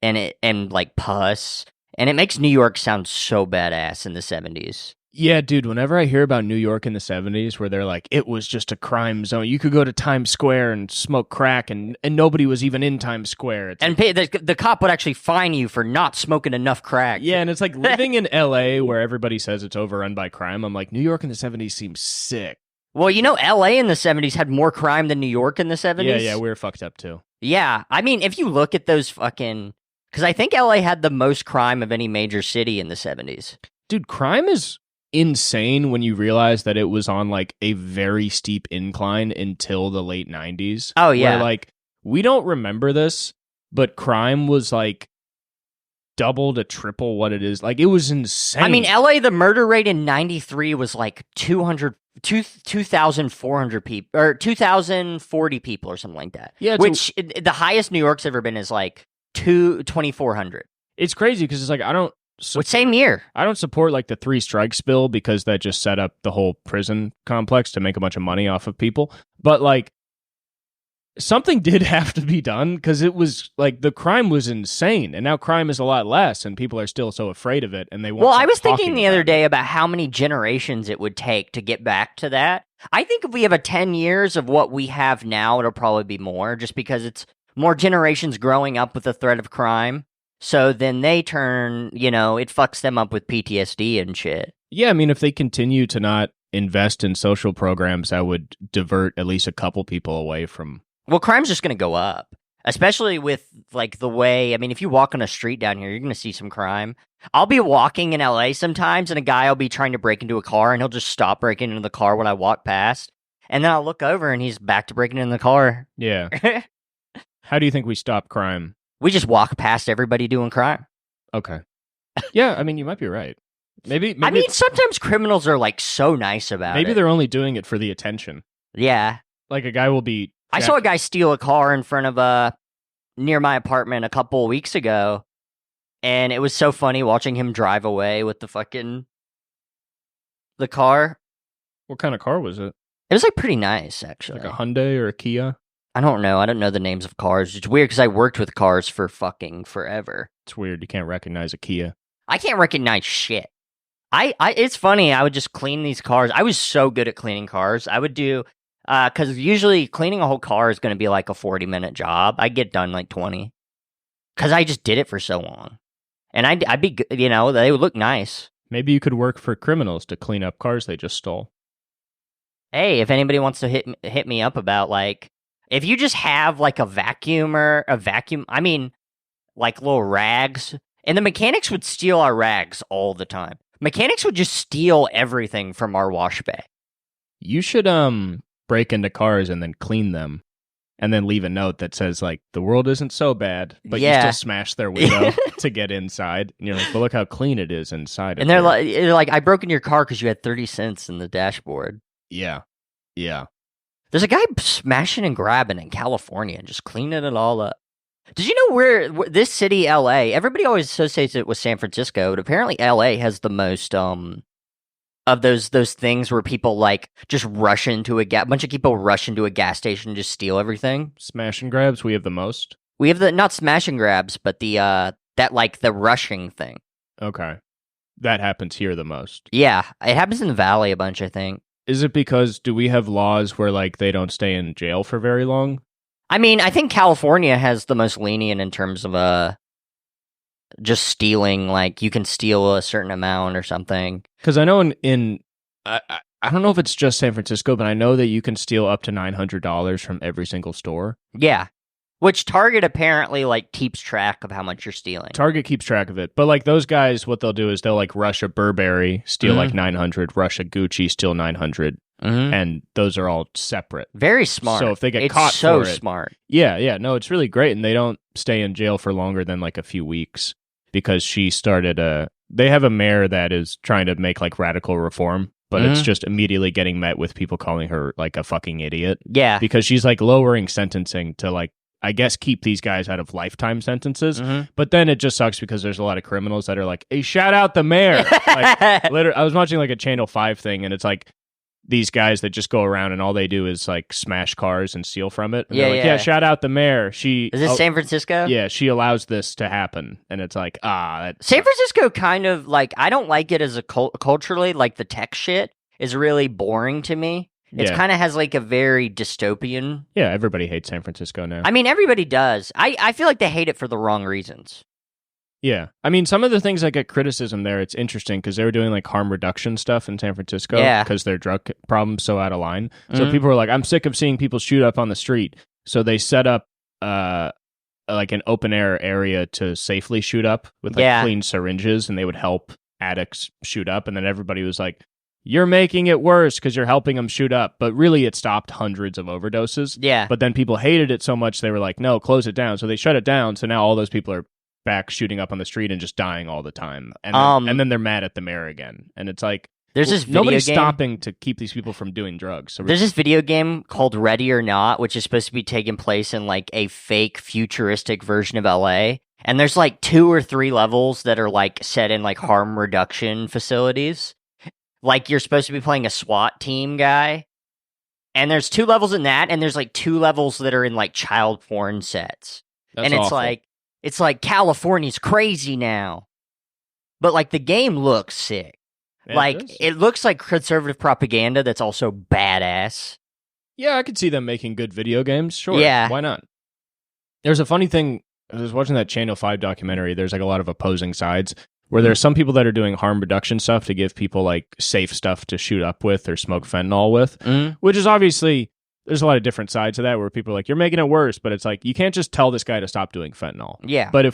and like pus. And it makes New York sound so badass in the 70s.
Yeah, dude, whenever I hear about New York in the 70s where they're like, it was just a crime zone. You could go to Times Square and smoke crack and nobody was even in Times Square.
And the cop would actually fine you for not smoking enough crack.
Yeah, and it's like living in LA where everybody says it's overrun by crime. I'm like, New York in the 70s seems sick.
Well, LA in the 70s had more crime than New York in the 70s.
Yeah, we were fucked up too.
Yeah, I mean, if you look at those fucking... Because I think LA had the most crime of any major city in the 70s.
Dude, crime is insane when you realize that it was on like a very steep incline until the late 90s.
Oh, yeah.
Where like, we don't remember this, but crime was like double to triple what it is. Like, it was insane.
I mean, LA, the murder rate in 93 was like 2,400 people, or 2,040 people or something like that.
Yeah.
Which the highest New York's ever been is like 2,400.
It's crazy because it's like,
Same year.
I don't support like the 3 strikes bill because that just set up the whole prison complex to make a bunch of money off of people. But like, something did have to be done because it was like the crime was insane, and now crime is a lot less, and people are still so afraid of it, and they won't.
Well, I was thinking the other day about how many generations it would take to get back to that. I think if we have 10 years of what we have now, it'll probably be more, just because it's more generations growing up with the threat of crime. So then they turn, it fucks them up with PTSD and shit.
Yeah, I mean, if they continue to not invest in social programs, that would divert at least a couple people away from...
Well, crime's just going to go up, especially with, like, the way... I mean, if you walk on a street down here, you're going to see some crime. I'll be walking in LA sometimes, and a guy will be trying to break into a car, and he'll just stop breaking into the car when I walk past. And then I'll look over, and he's back to breaking into the car.
Yeah. How do you think we stop crime?
We just walk past everybody doing crime.
Okay. Yeah, I mean, you might be right. Maybe
I mean, sometimes criminals are, like, so nice about it.
Maybe they're only doing it for the attention.
Yeah.
Like, a guy will be...
I saw a guy steal a car in front of near my apartment a couple of weeks ago, and it was so funny watching him drive away with the car.
What kind of car was it?
It was, like, pretty nice, actually.
Like a Hyundai or a Kia?
I don't know. I don't know the names of cars. It's weird because I worked with cars for fucking forever.
It's weird. You can't recognize a Kia.
I can't recognize shit. It's funny. I would just clean these cars. I was so good at cleaning cars. I would do, because usually cleaning a whole car is going to be like a 40-minute job. I get done like 20. Because I just did it for so long. And I'd be, they would look nice.
Maybe you could work for criminals to clean up cars they just stole.
Hey, if anybody wants to hit me up about, like, if you just have, like, a vacuum, I mean, like, little rags, and the mechanics would steal our rags all the time. Mechanics would just steal everything from our wash bay.
You should, break into cars and then clean them. and then leave a note that says like the world isn't so bad, but you
Yeah.
still smash their window to get inside. And you're like, but look how clean it is inside.
And they're like, I broke into your car because you had 30 cents in the dashboard.
Yeah.
There's a guy smashing and grabbing in California and just cleaning it all up. Did you know where this city, LA, everybody always associates it with San Francisco, but apparently LA has the most of those things where people like just rush into a bunch of people rush into a gas station and just steal everything.
Smash and grabs, we have the most.
We have the not smash and grabs, but the that like the rushing thing.
Okay. That happens here the most.
Yeah, it happens in the Valley a bunch, I think.
Is it because do we have laws where like they don't stay in jail for very long?
I mean, I think California has the most lenient in terms of just stealing. Like you can steal a certain amount or something.
Because I know I don't know if it's just San Francisco, but I know that you can steal up to $900 from every single store.
Yeah, which Target apparently like keeps track of how much you're stealing.
Target keeps track of it, but like those guys, what they'll do is they'll like rush a Burberry, steal like 900, rush a Gucci, steal 900. And those are all separate.
Very smart.
So if they get caught
so
for it,
smart.
Yeah, no, it's really great, and they don't stay in jail for longer than like a few weeks because she started they have a mayor that is trying to make like radical reform, but it's just immediately getting met with people calling her like a fucking idiot.
Yeah,
because she's like lowering sentencing to like I guess keep these guys out of lifetime sentences. But then it just sucks because there's a lot of criminals that are like, hey, shout out the mayor. Like, literally, I was watching like a Channel 5 thing, and it's like these guys that just go around and all they do is like smash cars and steal from it. And they're like, yeah, shout out the mayor. Is
this San Francisco?
Yeah, she allows this to happen. And it's like, San
Francisco kind of like, I don't like it as a culturally, like the tech shit is really boring to me. It kind of has like a very dystopian.
Yeah, everybody hates San Francisco now.
I mean, everybody does. I feel like they hate it for the wrong reasons.
Yeah. I mean, some of the things that get criticism there, it's interesting because they were doing like harm reduction stuff in San Francisco because their drug problem's so out of line. So people were like, I'm sick of seeing people shoot up on the street. So they set up like an open air area to safely shoot up with like clean syringes, and they would help addicts shoot up. And then everybody was like, you're making it worse because you're helping them shoot up. But really, it stopped hundreds of overdoses. Yeah. But then people hated it so much, they were like, no, close it down. So they shut it down. So now all those people are back shooting up on the street and just dying all the time. And then they're mad at the mayor again. And it's like,
there's this video
nobody's
game
stopping to keep these people from doing drugs. So
there's this video game called Ready or Not, which is supposed to be taking place in like a fake futuristic version of LA. And there's like 2 or 3 levels that are like set in like harm reduction facilities. Like you're supposed to be playing a SWAT team guy. And there's 2 levels in that, and there's like 2 levels that are in like child porn sets.
That's
and
awful.
It's like California's crazy now. But like the game looks sick. It looks like conservative propaganda that's also badass.
Yeah, I could see them making good video games. Sure.
Yeah.
Why not? There's a funny thing. I was watching that Channel 5 documentary. There's like a lot of opposing sides where there's some people that are doing harm reduction stuff to give people like safe stuff to shoot up with or smoke fentanyl with, which is obviously, there's a lot of different sides to that where people are like, you're making it worse, but it's like, you can't just tell this guy to stop doing fentanyl.
Yeah.
But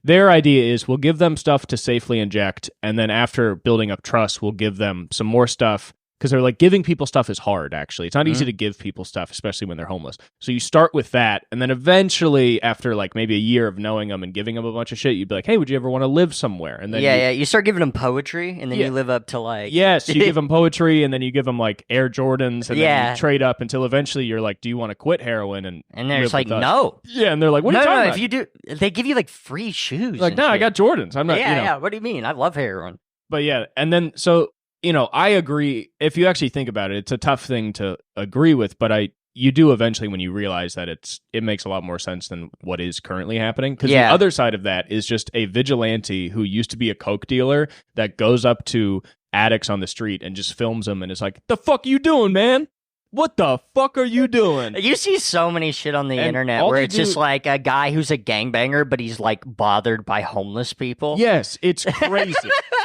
their idea is we'll give them stuff to safely inject, and then after building up trust, we'll give them some more stuff. Because they're like, giving people stuff is hard, actually. It's not easy to give people stuff, especially when they're homeless. So you start with that, and then eventually, after like maybe a year of knowing them and giving them a bunch of shit, you'd be like, hey, would you ever want to live somewhere? And then
you start giving them poetry, and then you live up to like...
Yes, you give them poetry, and then you give them like Air Jordans, and then you trade up until eventually you're like, do you want to quit heroin? And
they're just like, no.
Yeah, and they're like, what are you talking about?
If you do, they give you like free shoes.
Like, no, I got Jordans. I'm not,
Yeah, what do you mean? I love heroin.
But yeah, and then, so... I agree. If you actually think about it, it's a tough thing to agree with, but you do eventually when you realize that it makes a lot more sense than what is currently happening. Because the other side of that is just a vigilante who used to be a coke dealer that goes up to addicts on the street and just films them and is like, the fuck you doing, man? What the fuck are you doing?
You see so many shit on the internet where it's just like a guy who's a gangbanger, but he's like bothered by homeless people.
Yes, it's crazy.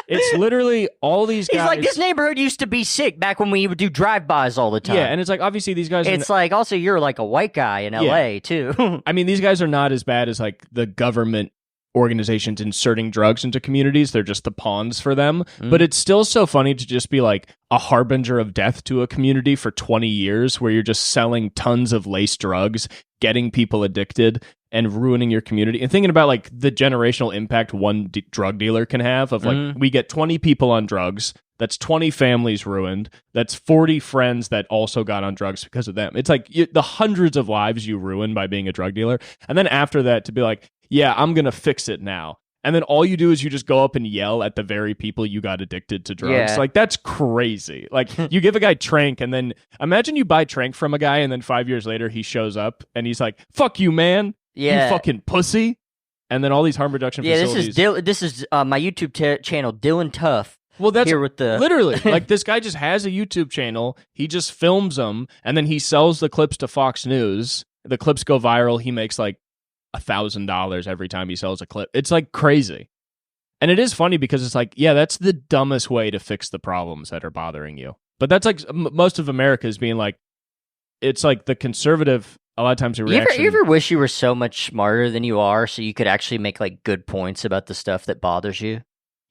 It's literally all these guys.
He's like, this neighborhood used to be sick back when we would do drive-bys all the time.
Yeah, and it's like, obviously these guys
It's like, also, you're like a white guy in LA, too.
I mean, these guys are not as bad as like the government organizations inserting drugs into communities. They're just the pawns for them. But it's still so funny to just be like a harbinger of death to a community for 20 years where you're just selling tons of laced drugs, getting people addicted and ruining your community, and thinking about like the generational impact one drug dealer can have of like, we get 20 people on drugs, that's 20 families ruined, that's 40 friends that also got on drugs because of them. It's like the hundreds of lives you ruin by being a drug dealer. And then after that to be like, yeah, I'm going to fix it now. And then all you do is you just go up and yell at the very people you got addicted to drugs.
Yeah.
Like, that's crazy. Like, you give a guy Trank, and then imagine you buy Trank from a guy, and then 5 years later he shows up and he's like, fuck you, man.
Yeah.
You fucking pussy. And then all these harm reduction facilities.
This is my YouTube channel, Dylan Tough.
Well, that's
here with the
literally like this guy just has a YouTube channel. He just films them, and then he sells the clips to Fox News. The clips go viral. He makes like $1,000 every time he sells a clip. It's like crazy. And it is funny because it's like, yeah, that's the dumbest way to fix the problems that are bothering you. But that's like most of America is being like, it's like the conservative, a lot of times the reaction.
You ever wish you were so much smarter than you are so you could actually make like good points about the stuff that bothers you?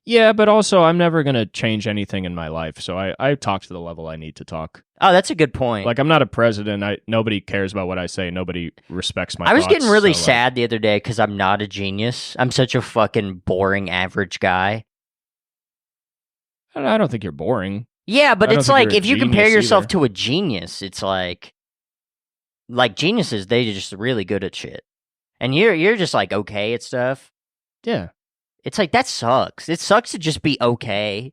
Yeah, but also I'm never going to change anything in my life. So I talk to the level I need to talk.
Oh, that's a good point.
Like, I'm not a president. Nobody cares about what I say. Nobody respects my
I was
thoughts,
getting really
so,
sad the other day because I'm not a genius. I'm such a fucking boring average guy.
I don't think you're boring.
Yeah, but it's like if you compare yourself
either.
to a genius, it's like geniuses, they're just really good at shit. And you're just like okay at stuff.
Yeah.
It's like, that sucks. It sucks to just be okay.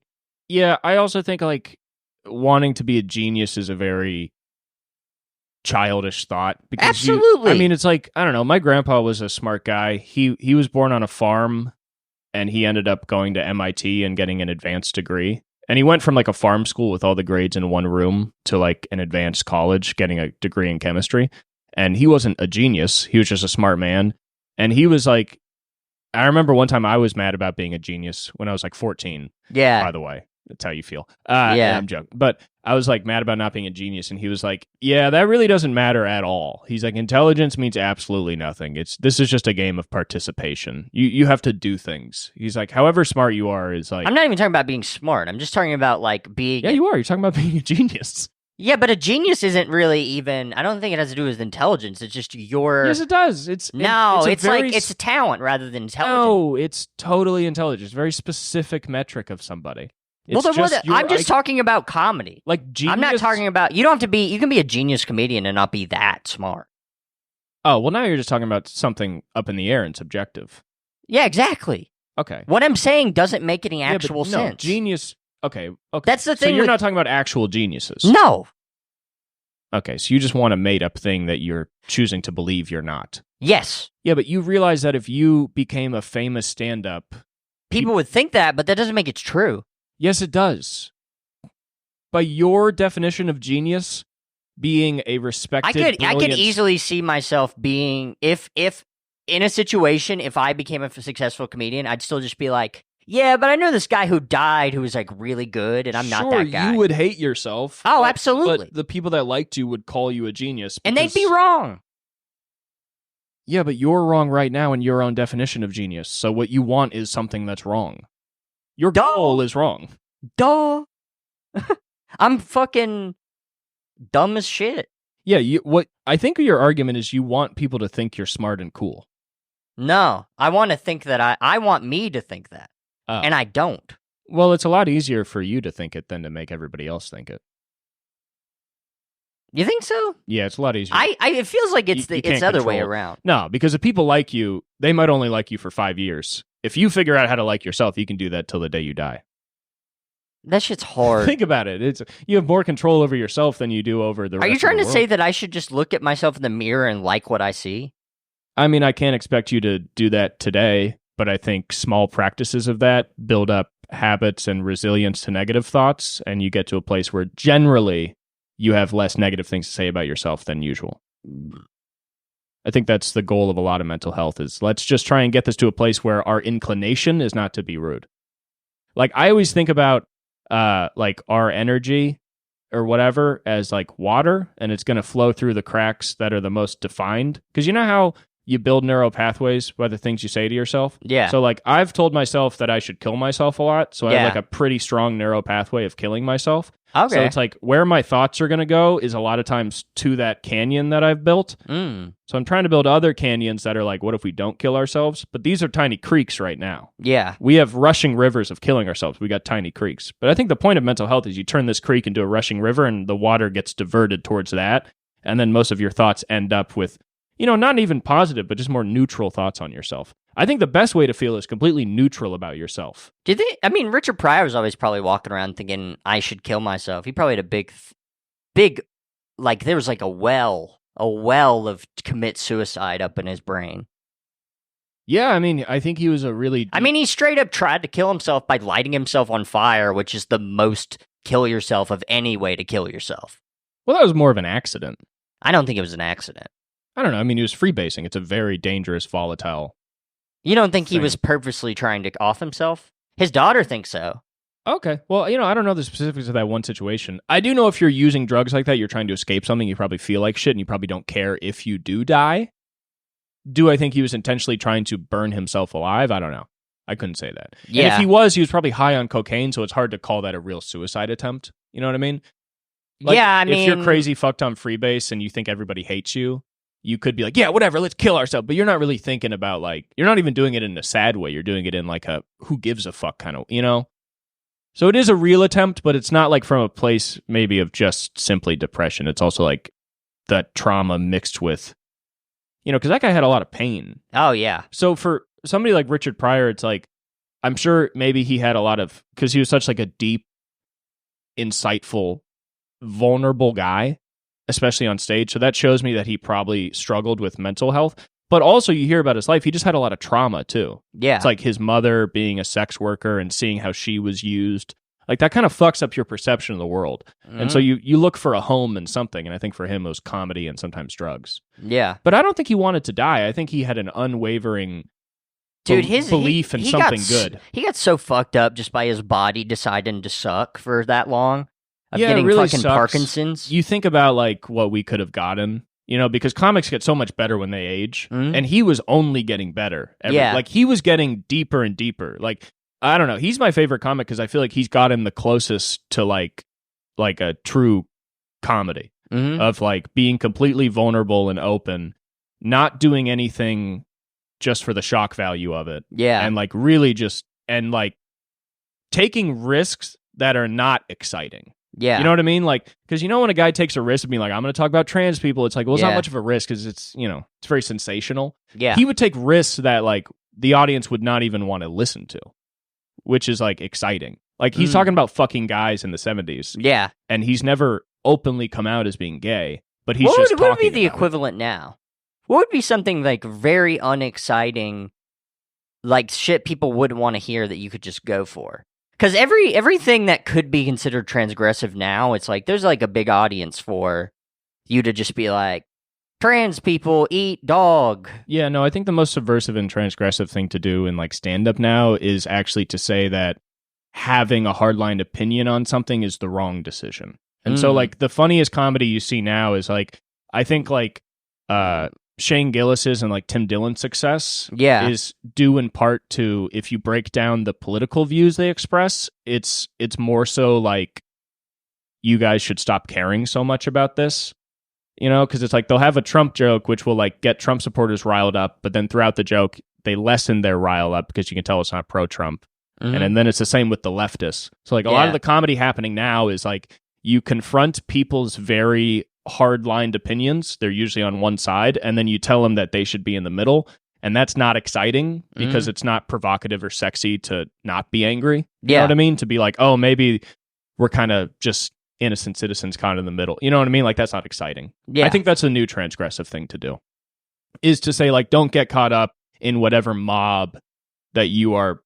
Yeah, I also think, like, wanting to be a genius is a very childish thought. Because
Absolutely.
It's like, I don't know, my grandpa was a smart guy. He was born on a farm, and he ended up going to MIT and getting an advanced degree. And he went from, like, a farm school with all the grades in one room to, like, an advanced college getting a degree in chemistry. And he wasn't a genius. He was just a smart man. And he was, like, I remember one time I was mad about being a genius when I was like 14.
Yeah.
By the way, that's how you feel.
Yeah.
I'm joking. But I was like mad about not being a genius. And he was like, yeah, that really doesn't matter at all. He's like, intelligence means absolutely nothing. This is just a game of participation. You have to do things. He's like, however smart you are is like.
I'm not even talking about being smart. I'm just talking about like being.
Yeah, you are. You're talking about being a genius.
Yeah, but a genius isn't really even. I don't think it has to do with intelligence. It's just your.
Yes, it does. It's
a talent rather than intelligence.
No, it's totally intelligent. It's a very specific metric of somebody. It's
I'm just talking about comedy.
Like genius.
I'm not talking about. You don't have to be. You can be a genius comedian and not be that smart.
Oh well, now you're just talking about something up in the air and subjective.
Yeah, exactly.
Okay.
What I'm saying doesn't make any actual sense.
No, genius. Okay.
That's the thing.
So you're not talking about actual geniuses.
No.
Okay, so you just want a made-up thing that you're choosing to believe you're not.
Yes.
Yeah, but you realize that if you became a famous stand-up...
People would think that, but that doesn't make it true.
Yes, it does. By your definition of genius, being a respected,
I could easily see myself being... If in a situation, if I became a successful comedian, I'd still just be like... Yeah, but I know this guy who died who was like really good, and I'm not that guy.
You would hate yourself.
Oh, absolutely.
But the people that liked you would call you a genius.
And they'd be wrong.
Yeah, but you're wrong right now in your own definition of genius. So what you want is something that's wrong. Your goal is wrong.
Duh. I'm fucking dumb as shit.
Yeah, what I think your argument is you want people to think you're smart and cool.
No, I want to think that I want me to think that. And I don't.
Well, it's a lot easier for you to think it than to make everybody else think it.
You think so?
Yeah, it's a lot easier.
It feels like it's the other way around.
No, because if people like you, they might only like you for 5 years. If you figure out how to like yourself, you can do that till the day you die.
That shit's hard.
Think about it. You have more control over yourself than you do over the rest of the world.
Are you trying to say that I should just look at myself in the mirror and like what I see?
I mean, I can't expect you to do that today, but I think small practices of that build up habits and resilience to negative thoughts, and you get to a place where generally you have less negative things to say about yourself than usual. I think that's the goal of a lot of mental health is let's just try and get this to a place where our inclination is not to be rude. Like I always think about like our energy or whatever as like water, and it's going to flow through the cracks that are the most defined. Because you know how you build neural pathways by the things you say to yourself.
Yeah.
So like I've told myself that I should kill myself a lot. So I have
Yeah.
like a pretty strong neural pathway of killing myself.
Okay.
So it's like where my thoughts are going to go is a lot of times to that canyon that I've built. So I'm trying to build other canyons that are like, what if we don't kill ourselves? But these are tiny creeks right now.
Yeah.
We have rushing rivers of killing ourselves. We got tiny creeks. But I think the point of mental health is you turn this creek into a rushing river and the water gets diverted towards that. And then most of your thoughts end up with, not even positive, but just more neutral thoughts on yourself. I think the best way to feel is completely neutral about yourself.
Richard Pryor was always probably walking around thinking, I should kill myself. He probably had a big, like, there was like a well of commit suicide up in his brain.
Yeah, I think he was a really...
he straight up tried to kill himself by lighting himself on fire, which is the most kill yourself of any way to kill yourself.
Well, that was more of an accident.
I don't think it was an accident.
I don't know. He was freebasing. It's a very dangerous, volatile...
You don't think he was purposely trying to off himself? His daughter thinks so.
Okay. Well, I don't know the specifics of that one situation. I do know if you're using drugs like that, you're trying to escape something, you probably feel like shit, and you probably don't care if you do die. Do I think he was intentionally trying to burn himself alive? I don't know. I couldn't say that.
Yeah.
And if he was probably high on cocaine, so it's hard to call that a real suicide attempt. You know what I mean? Like, if you're crazy fucked on freebase and you think everybody hates you, you could be like, yeah, whatever, let's kill ourselves. But you're not really thinking about, like, you're not even doing it in a sad way. You're doing it in, like, a who gives a fuck kind of, So it is a real attempt, but it's not, like, from a place maybe of just simply depression. It's also, like, that trauma mixed with, because that guy had a lot of pain.
Oh, yeah.
So for somebody like Richard Pryor, it's like, I'm sure maybe he had a lot of, because he was such, like, a deep, insightful, vulnerable guy, especially on stage. So that shows me that he probably struggled with mental health. But also you hear about his life, he just had a lot of trauma too.
Yeah.
It's like his mother being a sex worker and seeing how she was used. Like that kind of fucks up your perception of the world. Mm-hmm. And so you look for a home in something. And I think for him it was comedy and sometimes drugs.
Yeah.
But I don't think he wanted to die. I think he had an unwavering belief in something good.
He got so fucked up just by his body deciding to suck for that long. Getting
it really
fucking
sucks.
Parkinson's.
You think about like what we could have gotten, because comics get so much better when they age, and he was only getting better. Like he was getting deeper and deeper. Like I don't know, he's my favorite comic because I feel like he's gotten the closest to like a true comedy of like being completely vulnerable and open, not doing anything just for the shock value of it.
Yeah,
and like really just and like taking risks that are not exciting.
Yeah.
You know what I mean? Like, because when a guy takes a risk of being like, I'm going to talk about trans people, it's like, well, it's not much of a risk because it's, it's very sensational.
Yeah.
He would take risks that like the audience would not even want to listen to, which is like exciting. Like he's talking about fucking guys in the 70s.
Yeah.
And he's never openly come out as being gay, but he's
what would be
the
equivalent now? What would be something like very unexciting, like shit people wouldn't want to hear that you could just go for? Because everything that could be considered transgressive now, it's like there's like a big audience for you to just be like, trans people eat dog.
Yeah, no, I think the most subversive and transgressive thing to do in like stand-up now is actually to say that having a hardline opinion on something is the wrong decision. And so like the funniest comedy you see now is like, I think like Shane Gillis's and like Tim Dillon's success is due in part to, if you break down the political views they express, it's more so like you guys should stop caring so much about this, because it's like they'll have a Trump joke which will like get Trump supporters riled up, but then throughout the joke they lessen their rile up because you can tell it's not pro-Trump. And then it's the same with the leftists. So like a lot of the comedy happening now is like you confront people's very hard-lined opinions. They're usually on one side, and then you tell them that they should be in the middle, and that's not exciting because it's not provocative or sexy to not be angry. You know what I mean? To be like, oh, maybe we're kind of just innocent citizens kind of in the middle. You know what I mean? Like, that's not exciting. I think that's a new transgressive thing to do, is to say, like, don't get caught up in whatever mob that you are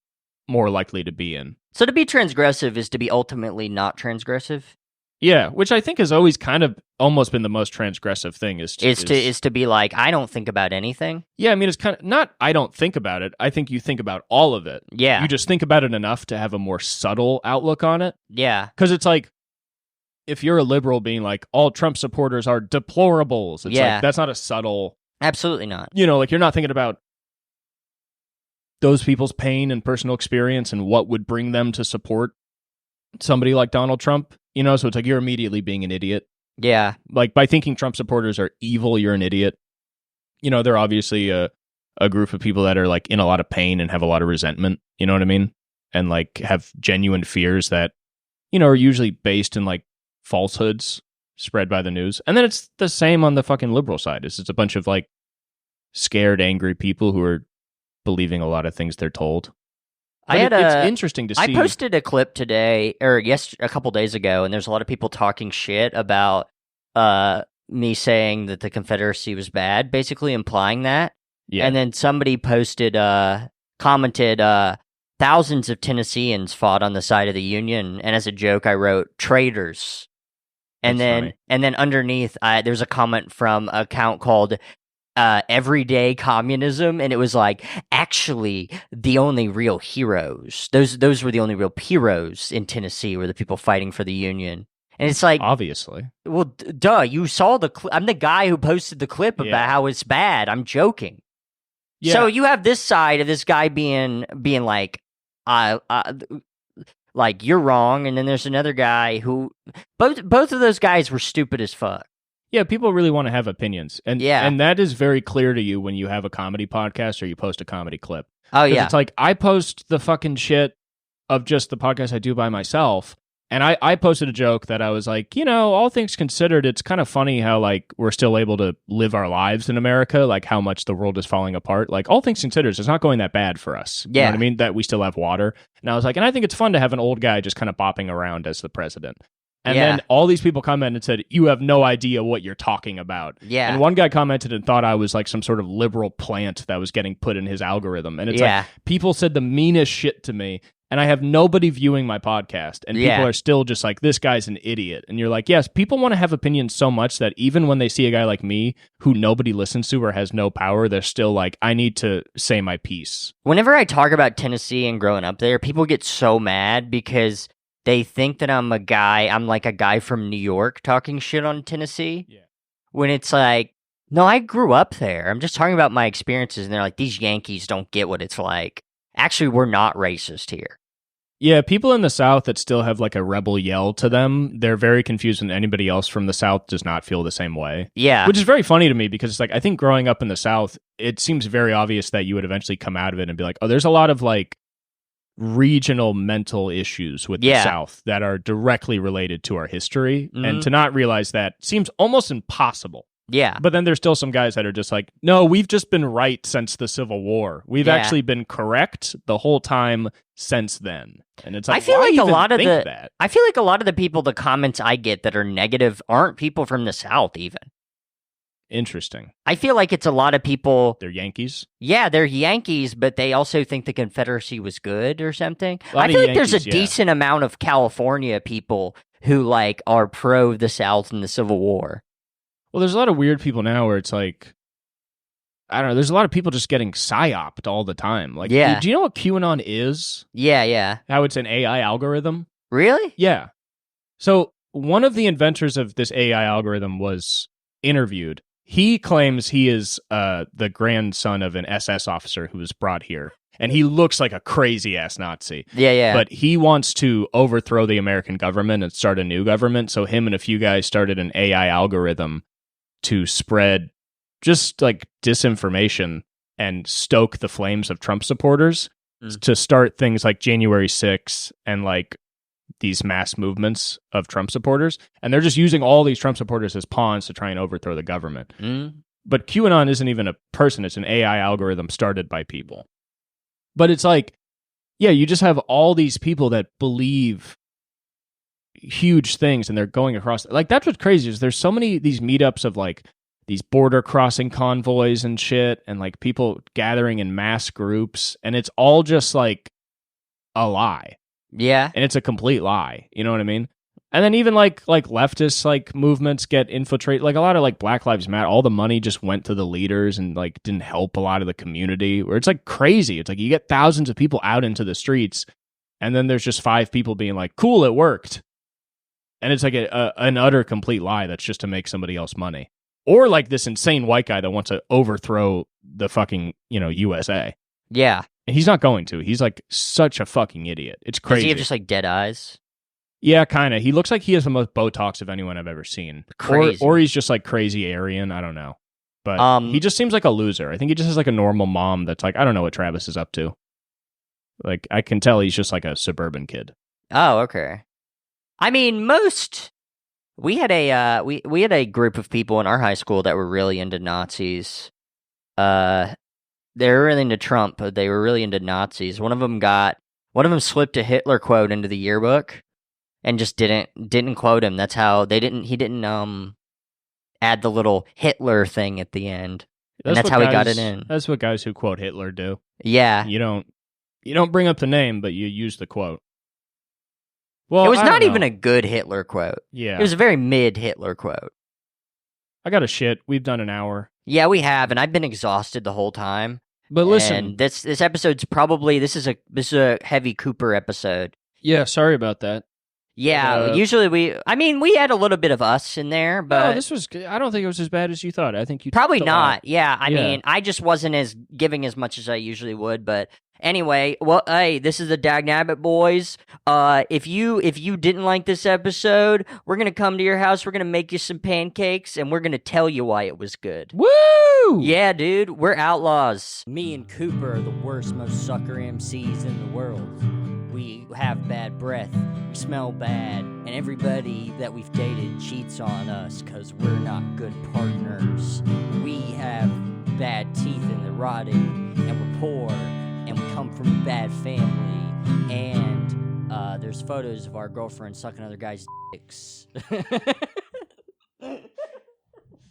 more likely to be in.
So to be transgressive is to be ultimately not transgressive?
Yeah, which I think has always kind of almost been the most transgressive thing is
to be like, I don't think about anything.
Yeah, I mean, it's kind of not I don't think about it. I think you think about all of it.
Yeah.
You just think about it enough to have a more subtle outlook on it.
Yeah.
Because it's like, if you're a liberal being like, all Trump supporters are deplorables, it's like, that's not a subtle
Absolutely not.
You know, like you're not thinking about those people's pain and personal experience and what would bring them to support somebody like Donald Trump, you know? So it's like you're immediately being an idiot.
Yeah.
Like by thinking Trump supporters are evil, you're an idiot. You know, they're obviously a group of people that are like in a lot of pain and have a lot of resentment, you know what I mean? And like have genuine fears that, you know, are usually based in like falsehoods spread by the news. And then it's the same on the fucking liberal side. It's just a bunch of like scared, angry people who are believing a lot of things they're told. But it's interesting to see.
I posted a clip today, or a couple days ago, and there's a lot of people talking shit about me saying that the Confederacy was bad, basically implying that.
Yeah.
And then somebody commented, thousands of Tennesseans fought on the side of the Union, and as a joke, I wrote traitors. And
That's
then underneath, there's a comment from an account called Everyday Communism, and it was like, actually, the only real heroes, those were the only real heroes in Tennessee, were the people fighting for the Union. And it's like,
obviously,
well, duh, you saw the clip. I'm the guy who posted the clip about how it's bad. I'm joking. Yeah. So you have this side of this guy being like, like you're wrong, and then there's another guy who both of those guys were stupid as fuck.
Yeah, people really want to have opinions, and that is very clear to you when you have a comedy podcast or you post a comedy clip.
Oh yeah,
it's like I post the fucking shit of just the podcast I do by myself, and I posted a joke that I was like, you know, all things considered, it's kind of funny how like we're still able to live our lives in America, like how much the world is falling apart. Like all things considered, it's not going that bad for us.
Yeah,
you know what I mean? That we still have water, and I was like, and I think it's fun to have an old guy just kind of bopping around as the president. And then all these people commented and said, you have no idea what you're talking about.
Yeah.
And one guy commented and thought I was like some sort of liberal plant that was getting put in his algorithm. And it's like, people said the meanest shit to me, and I have nobody viewing my podcast. And people are still just like, this guy's an idiot. And you're like, yes, people want to have opinions so much that even when they see a guy like me who nobody listens to or has no power, they're still like, I need to say my piece.
Whenever I talk about Tennessee and growing up there, people get so mad because they think that I'm like a guy from New York talking shit on Tennessee. Yeah. When it's like, no, I grew up there. I'm just talking about my experiences. And they're like, these Yankees don't get what it's like. Actually, we're not racist here.
Yeah, people in the South that still have like a rebel yell to them, they're very confused, and anybody else from the South does not feel the same way.
Yeah.
Which is very funny to me because it's like, I think growing up in the South, it seems very obvious that you would eventually come out of it and be like, oh, there's a lot of like regional mental issues with the South that are directly related to our history. Mm-hmm. And to not realize that seems almost impossible.
Yeah.
But then there's still some guys that are just like, no, we've just been right since the Civil War. We've actually been correct the whole time since then. And it's like, I feel like a lot of
the people, the comments I get that are negative aren't people from the South even.
Interesting.
I feel like it's a lot of people.
They're Yankees?
Yeah, they're Yankees, but they also think the Confederacy was good or something. I feel like there's a decent amount of California people who like are pro the South and the Civil War.
Well, there's a lot of weird people now where it's like, I don't know, there's a lot of people just getting psyoped all the time. Like, do you know what QAnon is?
Yeah.
How it's an AI algorithm?
Really?
Yeah. So one of the inventors of this AI algorithm was interviewed. He claims he is the grandson of an SS officer who was brought here. And he looks like a crazy-ass Nazi.
Yeah.
But he wants to overthrow the American government and start a new government. So him and a few guys started an AI algorithm to spread just like disinformation and stoke the flames of Trump supporters to start things like January 6th and like these mass movements of Trump supporters. And they're just using all these Trump supporters as pawns to try and overthrow the government. But QAnon isn't even a person. It's an AI algorithm started by people. But it's like, yeah, you just have all these people that believe huge things and they're going across. Like, that's what's crazy is there's so many these meetups of like these border crossing convoys and shit and like people gathering in mass groups. And it's all just like a lie.
Yeah.
And it's a complete lie. You know what I mean? And then even like leftist like movements get infiltrated. Like a lot of like Black Lives Matter, all the money just went to the leaders and like didn't help a lot of the community. Where it's like crazy. It's like you get thousands of people out into the streets, and then there's just 5 people being like, "Cool, it worked." And it's like an utter complete lie that's just to make somebody else money, or like this insane white guy that wants to overthrow the fucking, USA.
Yeah.
And he's not going to. He's like such a fucking idiot. It's crazy.
Does he have just like dead eyes?
Yeah, kind of. He looks like he has the most Botox of anyone I've ever seen.
Crazy.
Or he's just like crazy Aryan. I don't know. But he just seems like a loser. I think he just has like a normal mom that's like, I don't know what Travis is up to. Like, I can tell he's just like a suburban kid.
Oh, okay. I mean, we had a group of people in our high school that were really into Nazis. They were really into Trump, but they were really into Nazis. One of them slipped a Hitler quote into the yearbook and just didn't quote him. That's how he didn't add the little Hitler thing at the end. And that's how he got it in.
That's what guys who quote Hitler do.
Yeah.
You don't bring up the name, but you use the quote. Well,
it was not even a good Hitler quote.
Yeah.
It was a very mid Hitler quote.
I got a shit. We've done an hour.
Yeah, we have, and I've been exhausted the whole time.
But listen,
and this episode's probably this is a heavy Cooper episode.
Yeah, sorry about that.
Yeah, usually we had a little bit of us in there, but
no, I don't think it was as bad as you thought. I think you
probably not. Yeah, I mean, I just wasn't as giving as much as I usually would, but anyway, well, hey, this is the Dagnabbit boys. If you didn't like this episode, we're gonna come to your house. We're gonna make you some pancakes, and we're gonna tell you why it was good.
Woo!
Yeah, dude, we're outlaws. Me and Cooper are the worst, most sucker MCs in the world. We have bad breath, we smell bad, and everybody that we've dated cheats on us because we're not good partners. We have bad teeth and they're rotting, and we're poor, and we come from a bad family, and there's photos of our girlfriends sucking other guys' dicks.